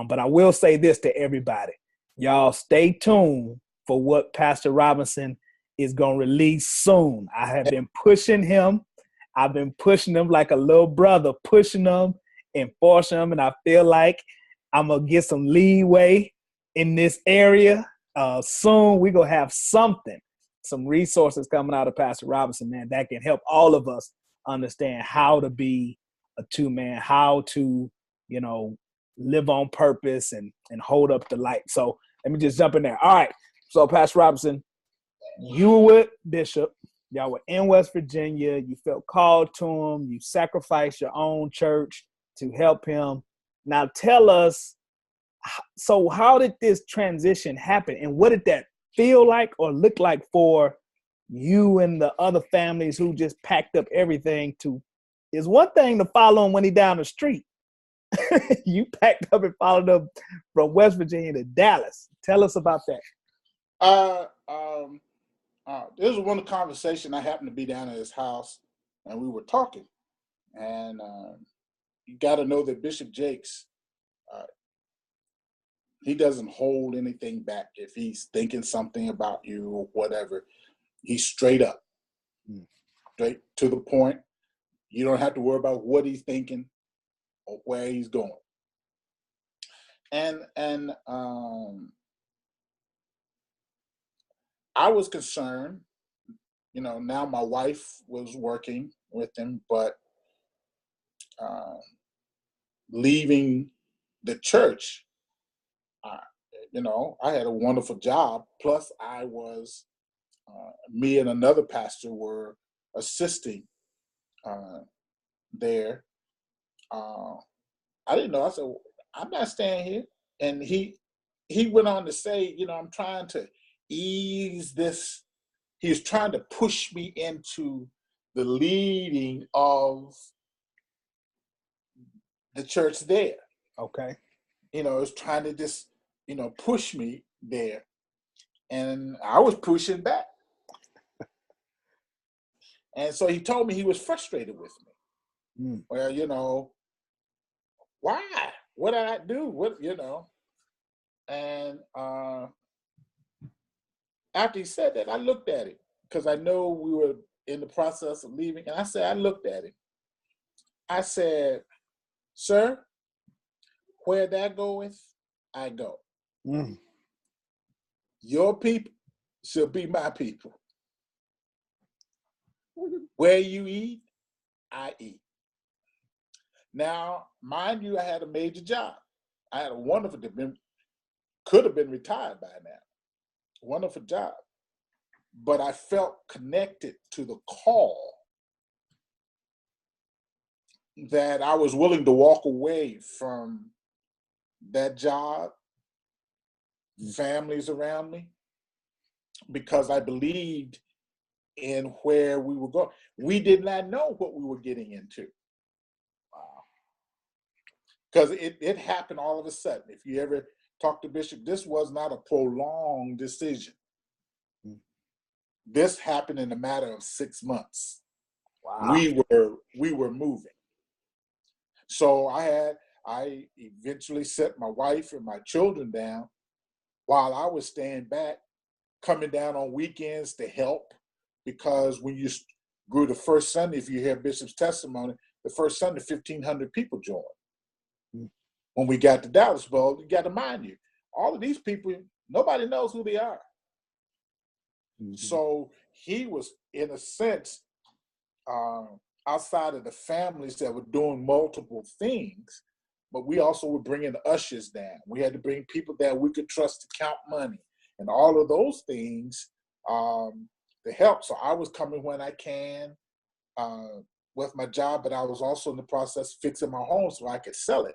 But I will say this to everybody. Y'all stay tuned for what Pastor Robinson is going to release soon. I have been pushing him. I've been pushing them like a little brother, pushing them, enforcing them, and I feel like I'm gonna get some leeway in this area. Soon we're gonna have some resources coming out of Pastor Robinson, man, that can help all of us understand how to be a two-man, how to, live on purpose and hold up the light. So let me just jump in there. All right. So Pastor Robinson, you were with Bishop. Y'all were in West Virginia. You felt called to him. You sacrificed your own church to help him. Now tell us, so how did this transition happen? And what did that feel like or look like for you and the other families who just packed up everything to, is one thing to follow him when he down the street. You packed up and followed him from West Virginia to Dallas. Tell us about that. This was one conversation. I happened to be down at his house, and we were talking. And you got to know that Bishop Jakes, he doesn't hold anything back. If he's thinking something about you or whatever, he's straight up, straight to the point. You don't have to worry about what he's thinking or where he's going. And I was concerned. Now my wife was working with him, but leaving the church, I had a wonderful job. Plus, I was, me and another pastor were assisting there. I didn't know. I said, I'm not staying here. And he went on to say, I'm trying to ease this. He was trying to push me into the leading of the church there. Okay. It was trying to just, push me there. And I was pushing back. And so he told me he was frustrated with me. Well, why? What did I do? And after he said that, I looked at him because I know we were in the process of leaving. And I looked at him. I said, sir, where that goeth, I go. Your people shall be my people. Where you eat, I eat. Now, mind you, I had a major job. I had a wonderful, could have been retired by now. Wonderful job. But I felt connected to the call that I was willing to walk away from that job, families around me, because I believed in where we were going. We did not know what we were getting into. Because it happened all of a sudden. If you ever talk to Bishop, this was not a prolonged decision. This happened in a matter of 6 months. Wow. We were moving. So I eventually set my wife and my children down while I was staying back, coming down on weekends to help, because when you grew the first Sunday, if you hear Bishop's testimony, the first Sunday, 1,500 people joined. When we got to Dallas, well, you got to mind you, all of these people, nobody knows who they are. So he was, in a sense, outside of the families that were doing multiple things, but we also were bringing ushers down. We had to bring people that we could trust to count money and all of those things to help. So I was coming when I can with my job, but I was also in the process fixing my home so I could sell it.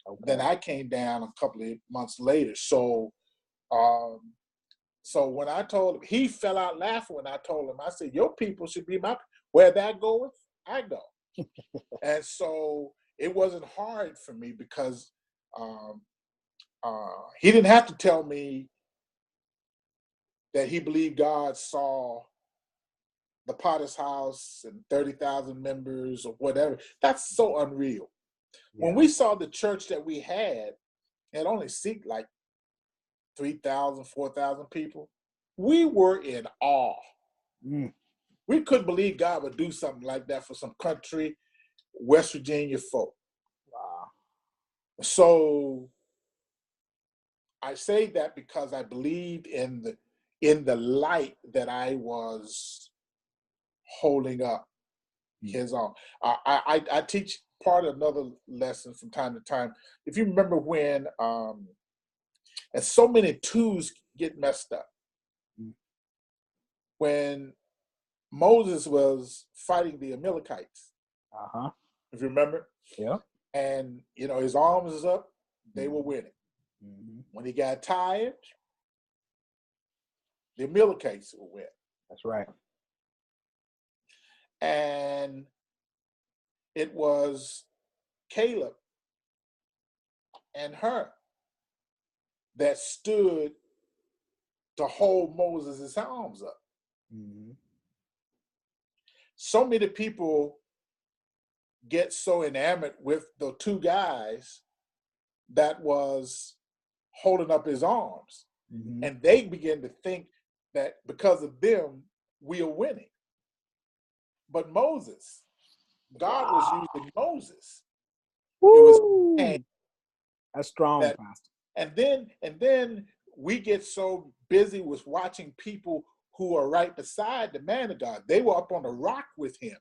Okay. Then I came down a couple of months later. So when I told him, he fell out laughing when I told him. I said, your people should be my, where that goeth, I go. And so it wasn't hard for me because he didn't have to tell me that he believed God saw the Potter's House and 30,000 members or whatever. That's so unreal. Yeah. When we saw the church that we had, it only seated like 3,000, 4,000 people. We were in awe. We couldn't believe God would do something like that for some country, West Virginia folk. Wow. So I say that because I believed in the light that I was holding up his own. I teach part of another lesson from time to time. If you remember when, and so many twos get messed up. When Moses was fighting the Amalekites, if you remember, yeah, and his arms was up, they were winning. When he got tired, the Amalekites would win. That's right. And it was Caleb and her that stood to hold Moses' arms up. So many people get so enamored with the two guys that was holding up his arms. And they begin to think that because of them, we are winning. But Moses, God was using Moses. Woo! It was that's strong, Pastor. And then we get so busy with watching people who are right beside the man of God. They were up on the rock with him.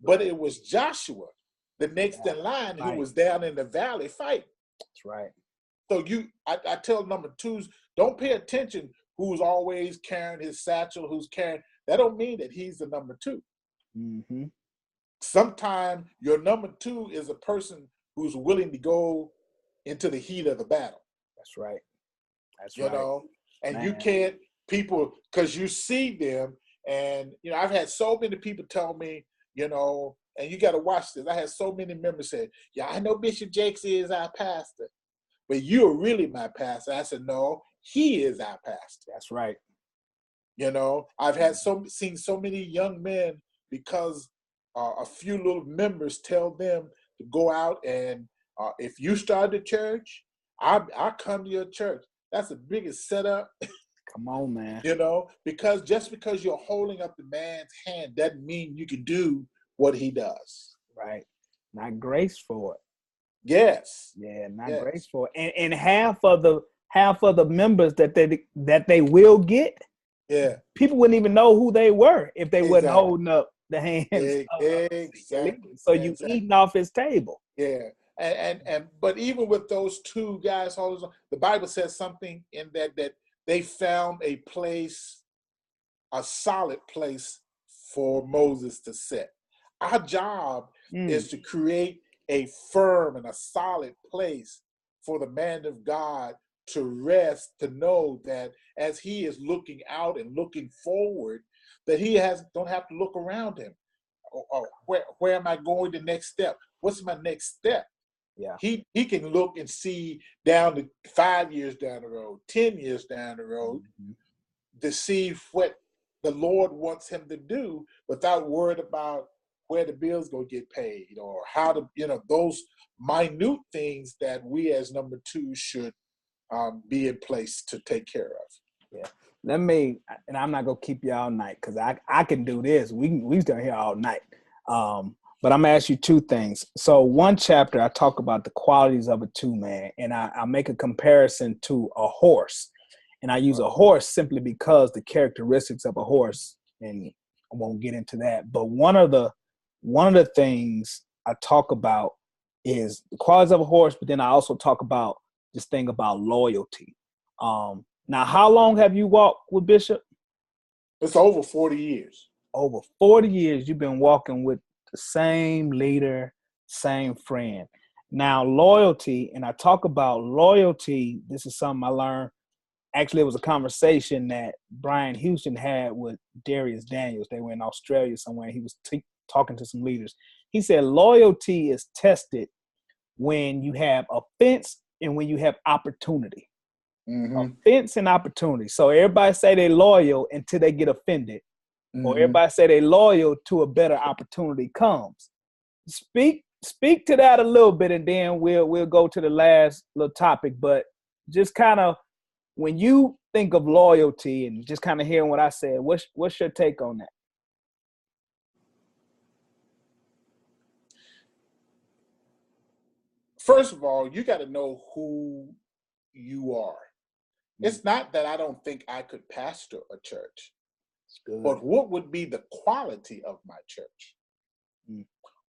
But it was Joshua, the next in line, who was down in the valley fighting. That's right. So I tell number twos, don't pay attention who's always carrying his satchel, who's carrying. That don't mean that he's the number two. Sometimes your number two is a person who's willing to go into the heat of the battle. That's right. That's right. And man, you can't, people, because you see them, and I've had so many people tell me, and you got to watch this. I had so many members say, yeah, I know Bishop Jakes is our pastor, but you're really my pastor. I said, no, he is our pastor. That's right. I've had seen so many young men because a few little members tell them to go out and if you start a church, I'll come to your church. That's the biggest setup. Come on, man. Because just because you're holding up the man's hand doesn't mean you can do what he does. Right. Not grace for it. Yes. Yeah, not grace for it. And half of the members that they will get, people wouldn't even know who they were if they wasn't holding up the hands. Exactly. So you eating off his table. Yeah. And but even with those two guys, the Bible says something in that they found a place, a solid place for Moses to sit. Our job is to create a firm and a solid place for the man of God to rest, to know that as he is looking out and looking forward, that he don't have to look around him. Or where am I going the next step? What's my next step? Yeah. He can look and see down to 5 years down the road, 10 years down the road, to see what the Lord wants him to do without worried about where the bill's going to get paid or how to, those minute things that we as number two should be in place to take care of. Yeah. And I'm not going to keep you all night because I can do this. We still here all night. But I'm going to ask you two things. So one chapter, I talk about the qualities of a two-man, and I make a comparison to a horse. And I use a horse simply because the characteristics of a horse, and I won't get into that. But one of the things I talk about is the qualities of a horse, but then I also talk about this thing about loyalty. Now, how long have you walked with Bishop? It's over 40 years. Over 40 years you've been walking with the same leader, same friend. Now, loyalty, and I talk about loyalty, this is something I learned. Actually, it was a conversation that Brian Houston had with Darius Daniels. They were in Australia somewhere. He was talking to some leaders. He said loyalty is tested when you have offense and when you have opportunity. Offense and opportunity. So everybody say they're loyal until they get offended. Or everybody say they're loyal to a better opportunity comes. Speak to that a little bit, and then we'll go to the last little topic. But just kind of, when you think of loyalty and just kind of hearing what I said, what's your take on that? first of all, you got to know who you are. It's not that I don't think I could pastor a church, but what would be the quality of my church?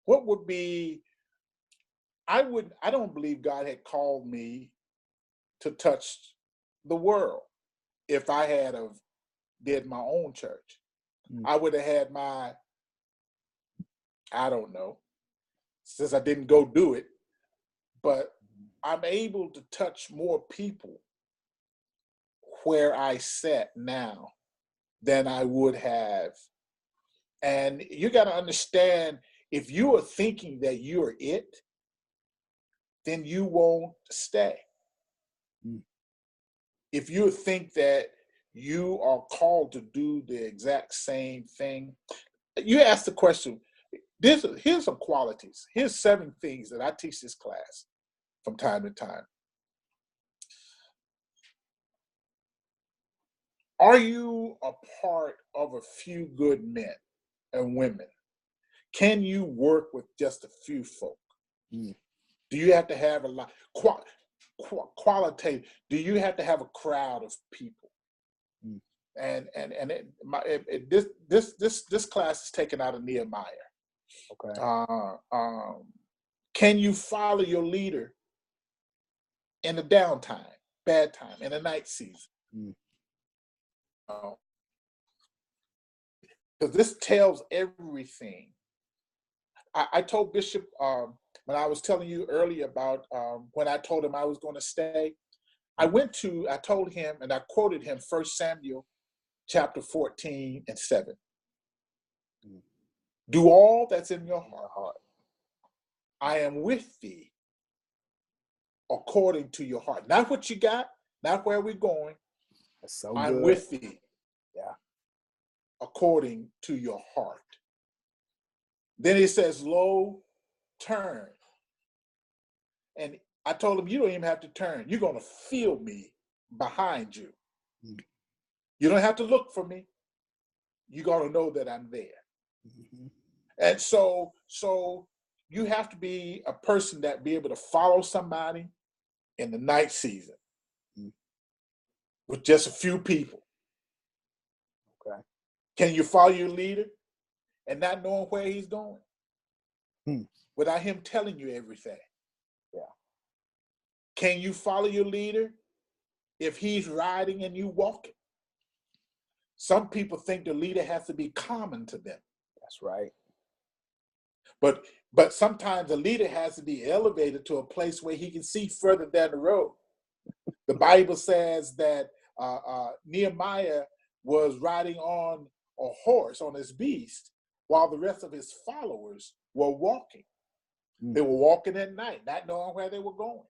What would be, I don't believe God had called me to touch the world. If I had of did my own church, I would have had I don't know, since I didn't go do it, but I'm able to touch more people where I sat now than I would have. And you got to understand, if you are thinking that you're it, then you won't stay. If you think that you are called to do the exact same thing, you ask the question, here's some qualities. Here's 7 things that I teach this class from time to time. Are you a part of a few good men and women? Can you work with just a few folk? Do you have to have a lot qualitative? Do you have to have a crowd of people? And this class is taken out of Nehemiah. Okay. Can you follow your leader in the downtime, bad time, in the night season? Because this tells everything. I told Bishop when I was telling you earlier about when I told him I was going to stay. I told him, and I quoted him 1 Samuel chapter 14:7. Do all that's in your heart. I am with thee according to your heart. Not what you got, not where we're going. That's so I'm good. with thee. Yeah. According to your heart. Then he says, lo, turn. And I told him, you don't even have to turn. You're going to feel me behind you. You don't have to look for me. You're going to know that I'm there. And so you have to be a person that be able to follow somebody in the night season with just a few people. Okay. Can you follow your leader and not knowing where he's going? Without him telling you everything? Yeah. Can you follow your leader if he's riding and you walking? Some people think the leader has to be common to them. That's right. But sometimes the leader has to be elevated to a place where he can see further down the road. The Bible says that Nehemiah was riding on a horse, on his beast, while the rest of his followers were walking. They were walking at night, not knowing where they were going.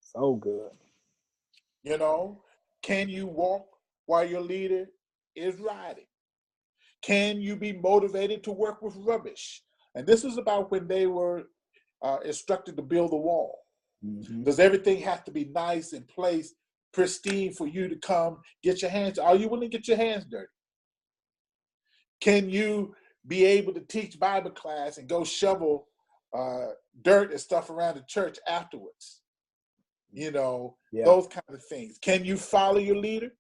So good. You know, can you walk while your leader is riding? Can you be motivated to work with rubbish? And this is about when they were instructed to build the wall. Does everything have to be nice and placed, pristine for you to come get your hands? Are you willing to get your hands dirty? Can you be able to teach Bible class and go shovel dirt and stuff around the church afterwards? You know, those kind of things. Can you follow your leader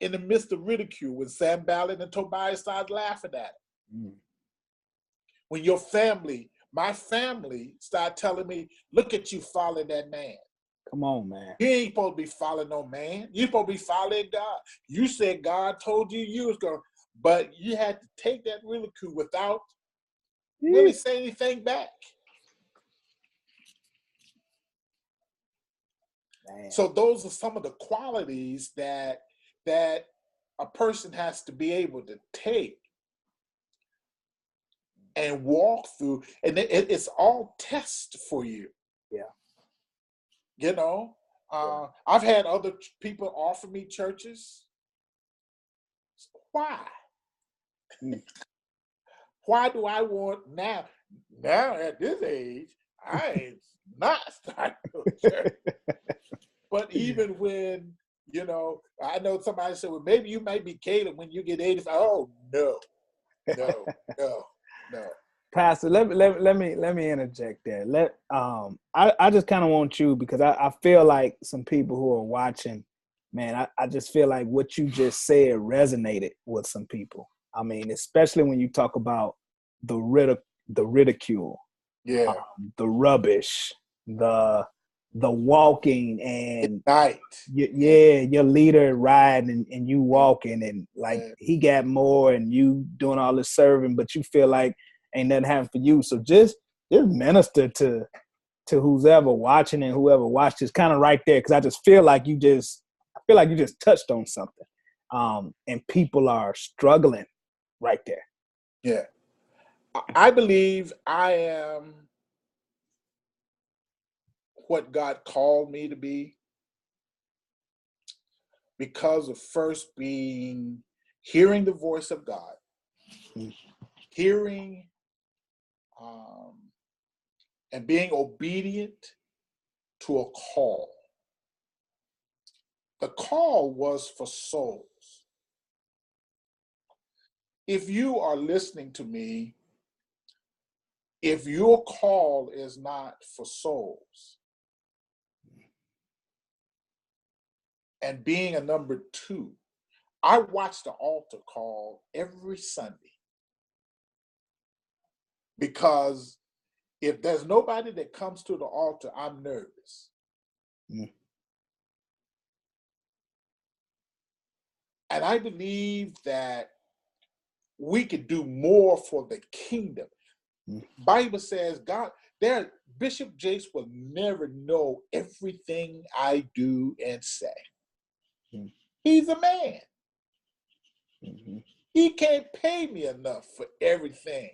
in the midst of ridicule when Sanballat and Tobiah started laughing at him? When your family, my family, start telling me, look at you following that man. Come on, man. You ain't supposed to be following no man. You're supposed to be following God. You said God told you you was going to, but you had to take that ridicule without really saying anything back. Man. So those are some of the qualities that a person has to be able to take and walk through, and it's all tests for you. Yeah. You know, I've had other people offer me churches. Why? Why do I want now at this age, I ain't not starting a church. But even when, you know, I know somebody said, well, maybe you might be catered when you get 85. Oh, no. Pastor, let me interject there. I just kind of want you, because I feel like some people who are watching, man, I just feel like what you just said resonated with some people. I mean, especially when you talk about the ridicule, Yeah. the rubbish, the walking, and Night. your leader riding and you walking, and like he got more and you doing all this serving, but you feel like ain't nothing happening for you. So just minister to who's ever watching and whoever watched is kind of right there, because I feel like you just touched on something, and people are struggling right there. Yeah. I believe I am what God called me to be because of first hearing the voice of God, hearing and being obedient to a call. The call was for souls. If you are listening to me, if your call is not for souls, and being a number two, I watch the altar call every Sunday, because if there's nobody that comes to the altar, I'm nervous. And I believe that we could do more for the kingdom. Bible says Bishop Jakes will never know everything I do and say. He's a man. He can't pay me enough for everything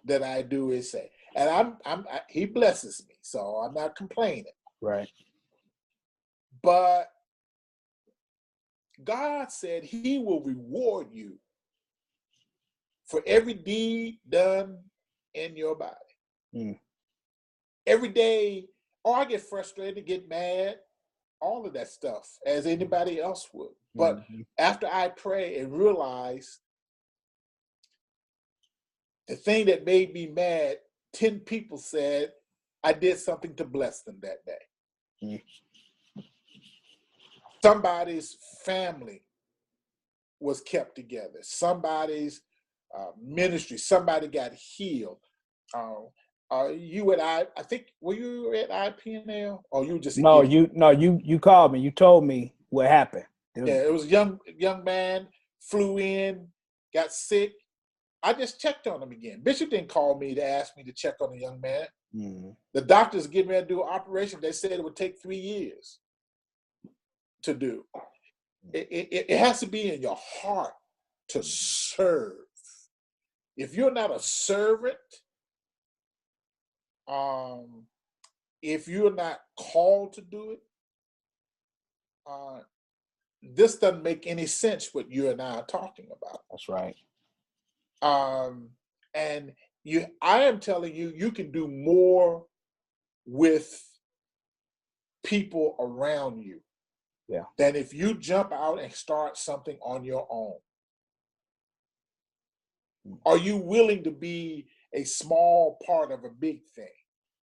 that I do and say. And he blesses me, so I'm not complaining. Right. But God said he will reward you for every deed done in your body. Every day, I get frustrated, get mad, all of that stuff, as anybody else would. But after I pray and realize the thing that made me mad, 10 people said I did something to bless them that day. Somebody's family was kept together. Somebody's ministry, somebody got healed. You at I think, were you at IPNL, or you were just you called me. You told me what happened. Yeah, it was a young man flew in, got sick. I just checked on him again. Bishop didn't call me to ask me to check on the young man. The doctors getting ready to do an operation. They said it would take 3 years to do. It has to be in your heart to serve. If you're not a servant, if you're not called to do it, this doesn't make any sense what you and I are talking about. That's right. And I am telling you, you can do more with people around you than if you jump out and start something on your own. Are you willing to be a small part of a big thing?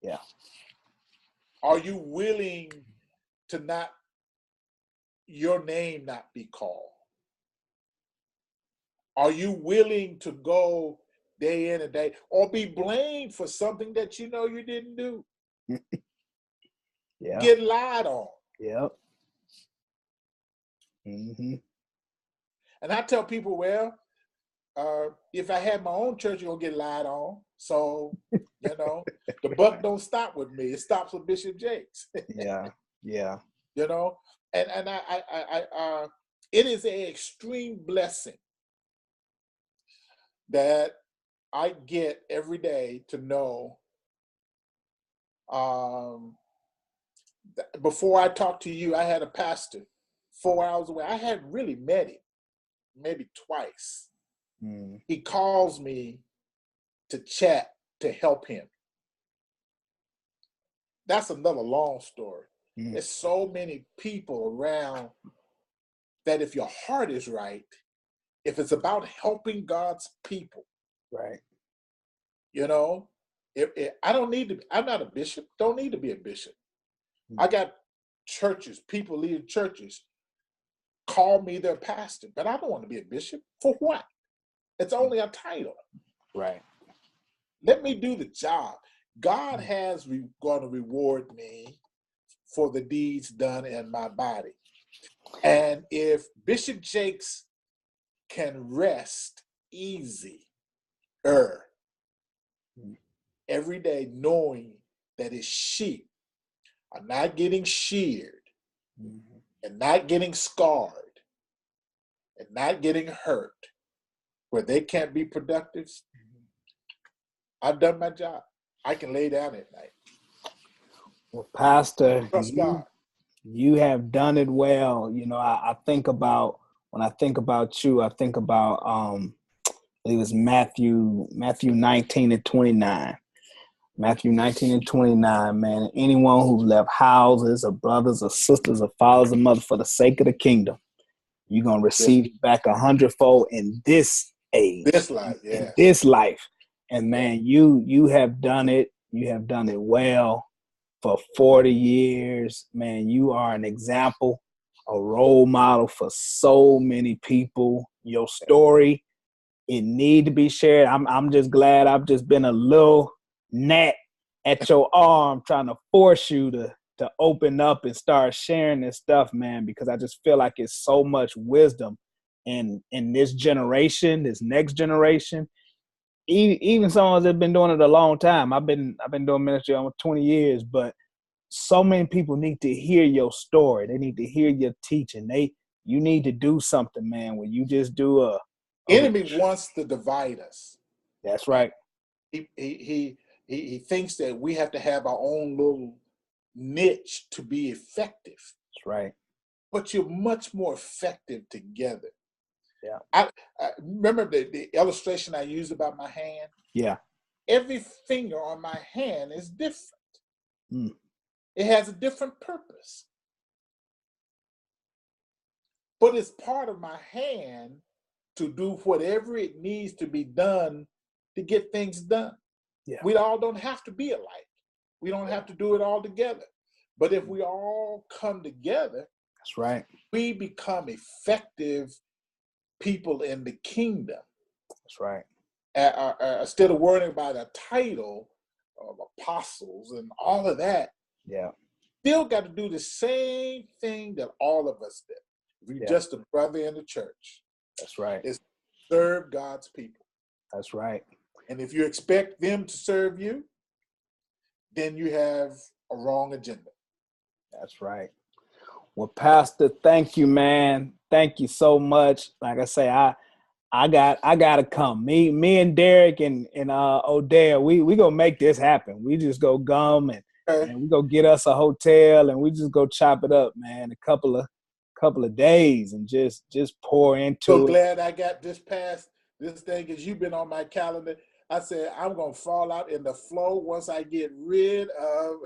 Yeah. Are you willing to your name not be called? Are you willing to go day in and day, or be blamed for something that you know you didn't do? Get lied on. Yep. And I tell people, well, if I had my own church, you'll get lied on. So, the buck don't stop with me. It stops with Bishop Jakes. Yeah. And it is an extreme blessing that I get every day to know. Before I talked to you, I had a pastor 4 hours away. I hadn't really met him, maybe twice. He calls me to chat to help him. That's another long story. There's so many people around that if your heart is right, if it's about helping God's people, right, I don't need to. I'm not a bishop. Don't need to be a bishop. I got churches, people leading churches, call me their pastor, but I don't want to be a bishop. For what? It's only a title. Right. Let me do the job. God has going to reward me for the deeds done in my body. And if Bishop Jakes can rest easy every day knowing that his sheep are not getting sheared and not getting scarred and not getting hurt where they can't be productive, I've done my job. I can lay down at night. Well, Pastor, Trust God. You have done it well. I think about, when I think about you, I think about I believe it's Matthew 19 and 29. Matthew 19 and 29, man. Anyone who left houses or brothers or sisters or fathers or mothers for the sake of the kingdom, you're going to receive it back 100-fold in this age. This life, yeah. In this life. And man, you have done it. You have done it well for 40 years. Man, you are an example, a role model for so many people. Your story, it need to be shared. I'm just glad I've just been a little gnat at your arm trying to force you to open up and start sharing this stuff, man, because I just feel like it's so much wisdom in this generation, this next generation. Even someone that's been doing it a long time. I've been doing ministry almost 20 years, but so many people need to hear your story. They need to hear your teaching. You need to do something, man, where you just do enemy wants to divide us. That's right. He thinks that we have to have our own little niche to be effective. That's right. But you're much more effective together. Yeah. I remember the illustration I used about my hand. Yeah. Every finger on my hand is different. It has a different purpose. But it's part of my hand to do whatever it needs to be done to get things done. Yeah. We all don't have to be alike. We don't have to do it all together. But if we all come together, that's right, we become effective people in the kingdom. That's right. Instead of worrying about a title of apostles and all of that, yeah, still got to do the same thing that all of us did. We're just a brother in the church. That's right. It's serve God's people. That's right. And if you expect them to serve you, then you have a wrong agenda. That's right. Well, Pastor, thank you, man. Thank you so much. Like I say, I gotta come. Me and Derek and Odell, we gonna make this happen. We just go gum and we go get us a hotel and we just go chop it up, man. A couple of days and just pour into so it. Glad I got this past this thing because you've been on my calendar. I said I'm gonna fall out in the flow once I get rid of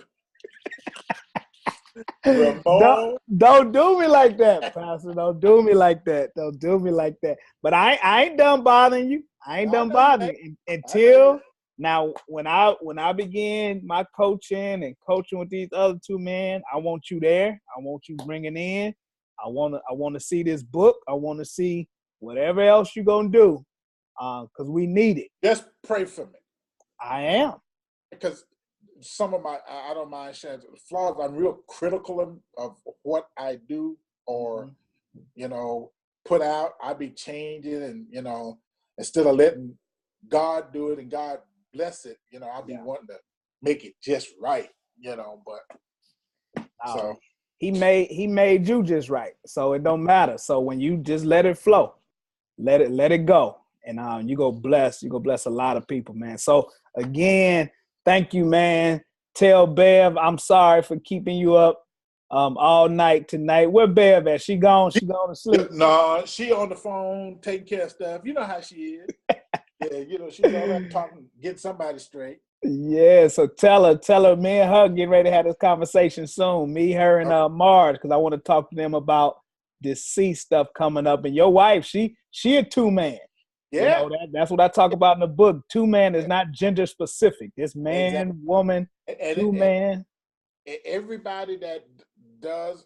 Ramone. Don't do me like that, Pastor. Don't do me like that. Don't do me like that. But I ain't done bothering you. I ain't done bothering you until now. When I begin my coaching and coaching with these other two men, I want you there. I want you bringing in. I want to see this book. I want to see whatever else you're gonna do, because we need it. Just pray for me. I am, because some of my I don't mind sharing flaws. I'm real critical of what I do or put out. I be changing and instead of letting God do it and God bless it, I'll be wanting to make it just right, but so. He made you just right, so it don't matter. So when you just let it flow, let it go, and you go bless a lot of people, man. So again, thank you, man. Tell Bev I'm sorry for keeping you up all night tonight. Where Bev at? She gone to sleep? No, she on the phone taking care of stuff. You know how she is. Yeah, she's all that talking, get somebody straight. Yeah, so tell her, me and her getting ready to have this conversation soon. Me, her, and Marge, because I want to talk to them about this C stuff coming up. And your wife, she a 2-man. You Yeah. know, that's what I talk about in the book. Two man is not gender specific. It's man, Exactly. woman, two man. Everybody that does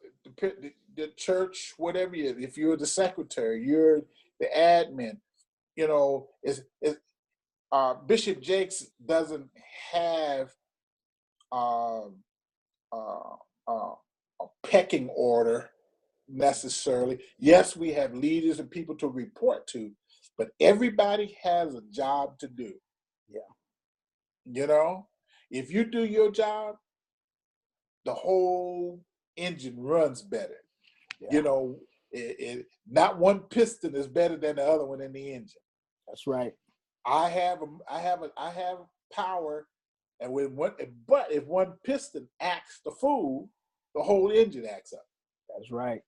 the church, whatever you, if you're the secretary, you're the admin, you know, Bishop Jakes doesn't have um, uh, a pecking order necessarily. Yes, we have leaders and people to report to, but everybody has a job to do. Yeah. You know, if you do your job, the whole engine runs better. Yeah. You know, not one piston is better than the other one in the engine. That's right. I have power, and but if one piston acts the fool, the whole engine acts up. That's right.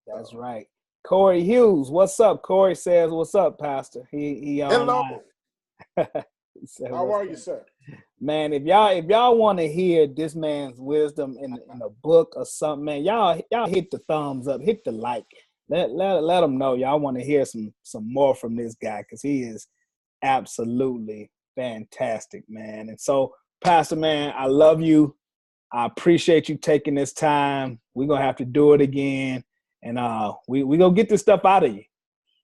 That's right. Corey Hughes, what's up? Corey says, "What's up, Pastor?" He online. Hello. How are you, sir? Man, if y'all want to hear this man's wisdom in a book or something, man, y'all hit the thumbs up, hit the like. Let them know y'all want to hear some more from this guy, because he is absolutely fantastic, man. And so, Pastor, man, I love you. I appreciate you taking this time. We're gonna have to do it again, and we gonna get this stuff out of you.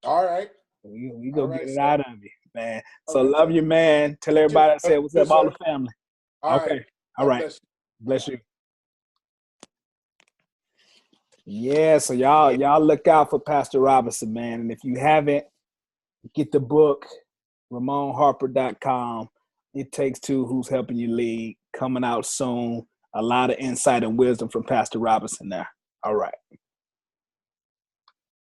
All right. We go get it out of you, man. So Okay, love you, man. Tell everybody to say what's up, all the family. Okay. All right. Bless you. Yeah, so y'all look out for Pastor Robinson, man. And if you haven't, get the book, RamoneHarper.com. It Takes Two, Who's Helping You Lead, coming out soon. A lot of insight and wisdom from Pastor Robinson there. All right.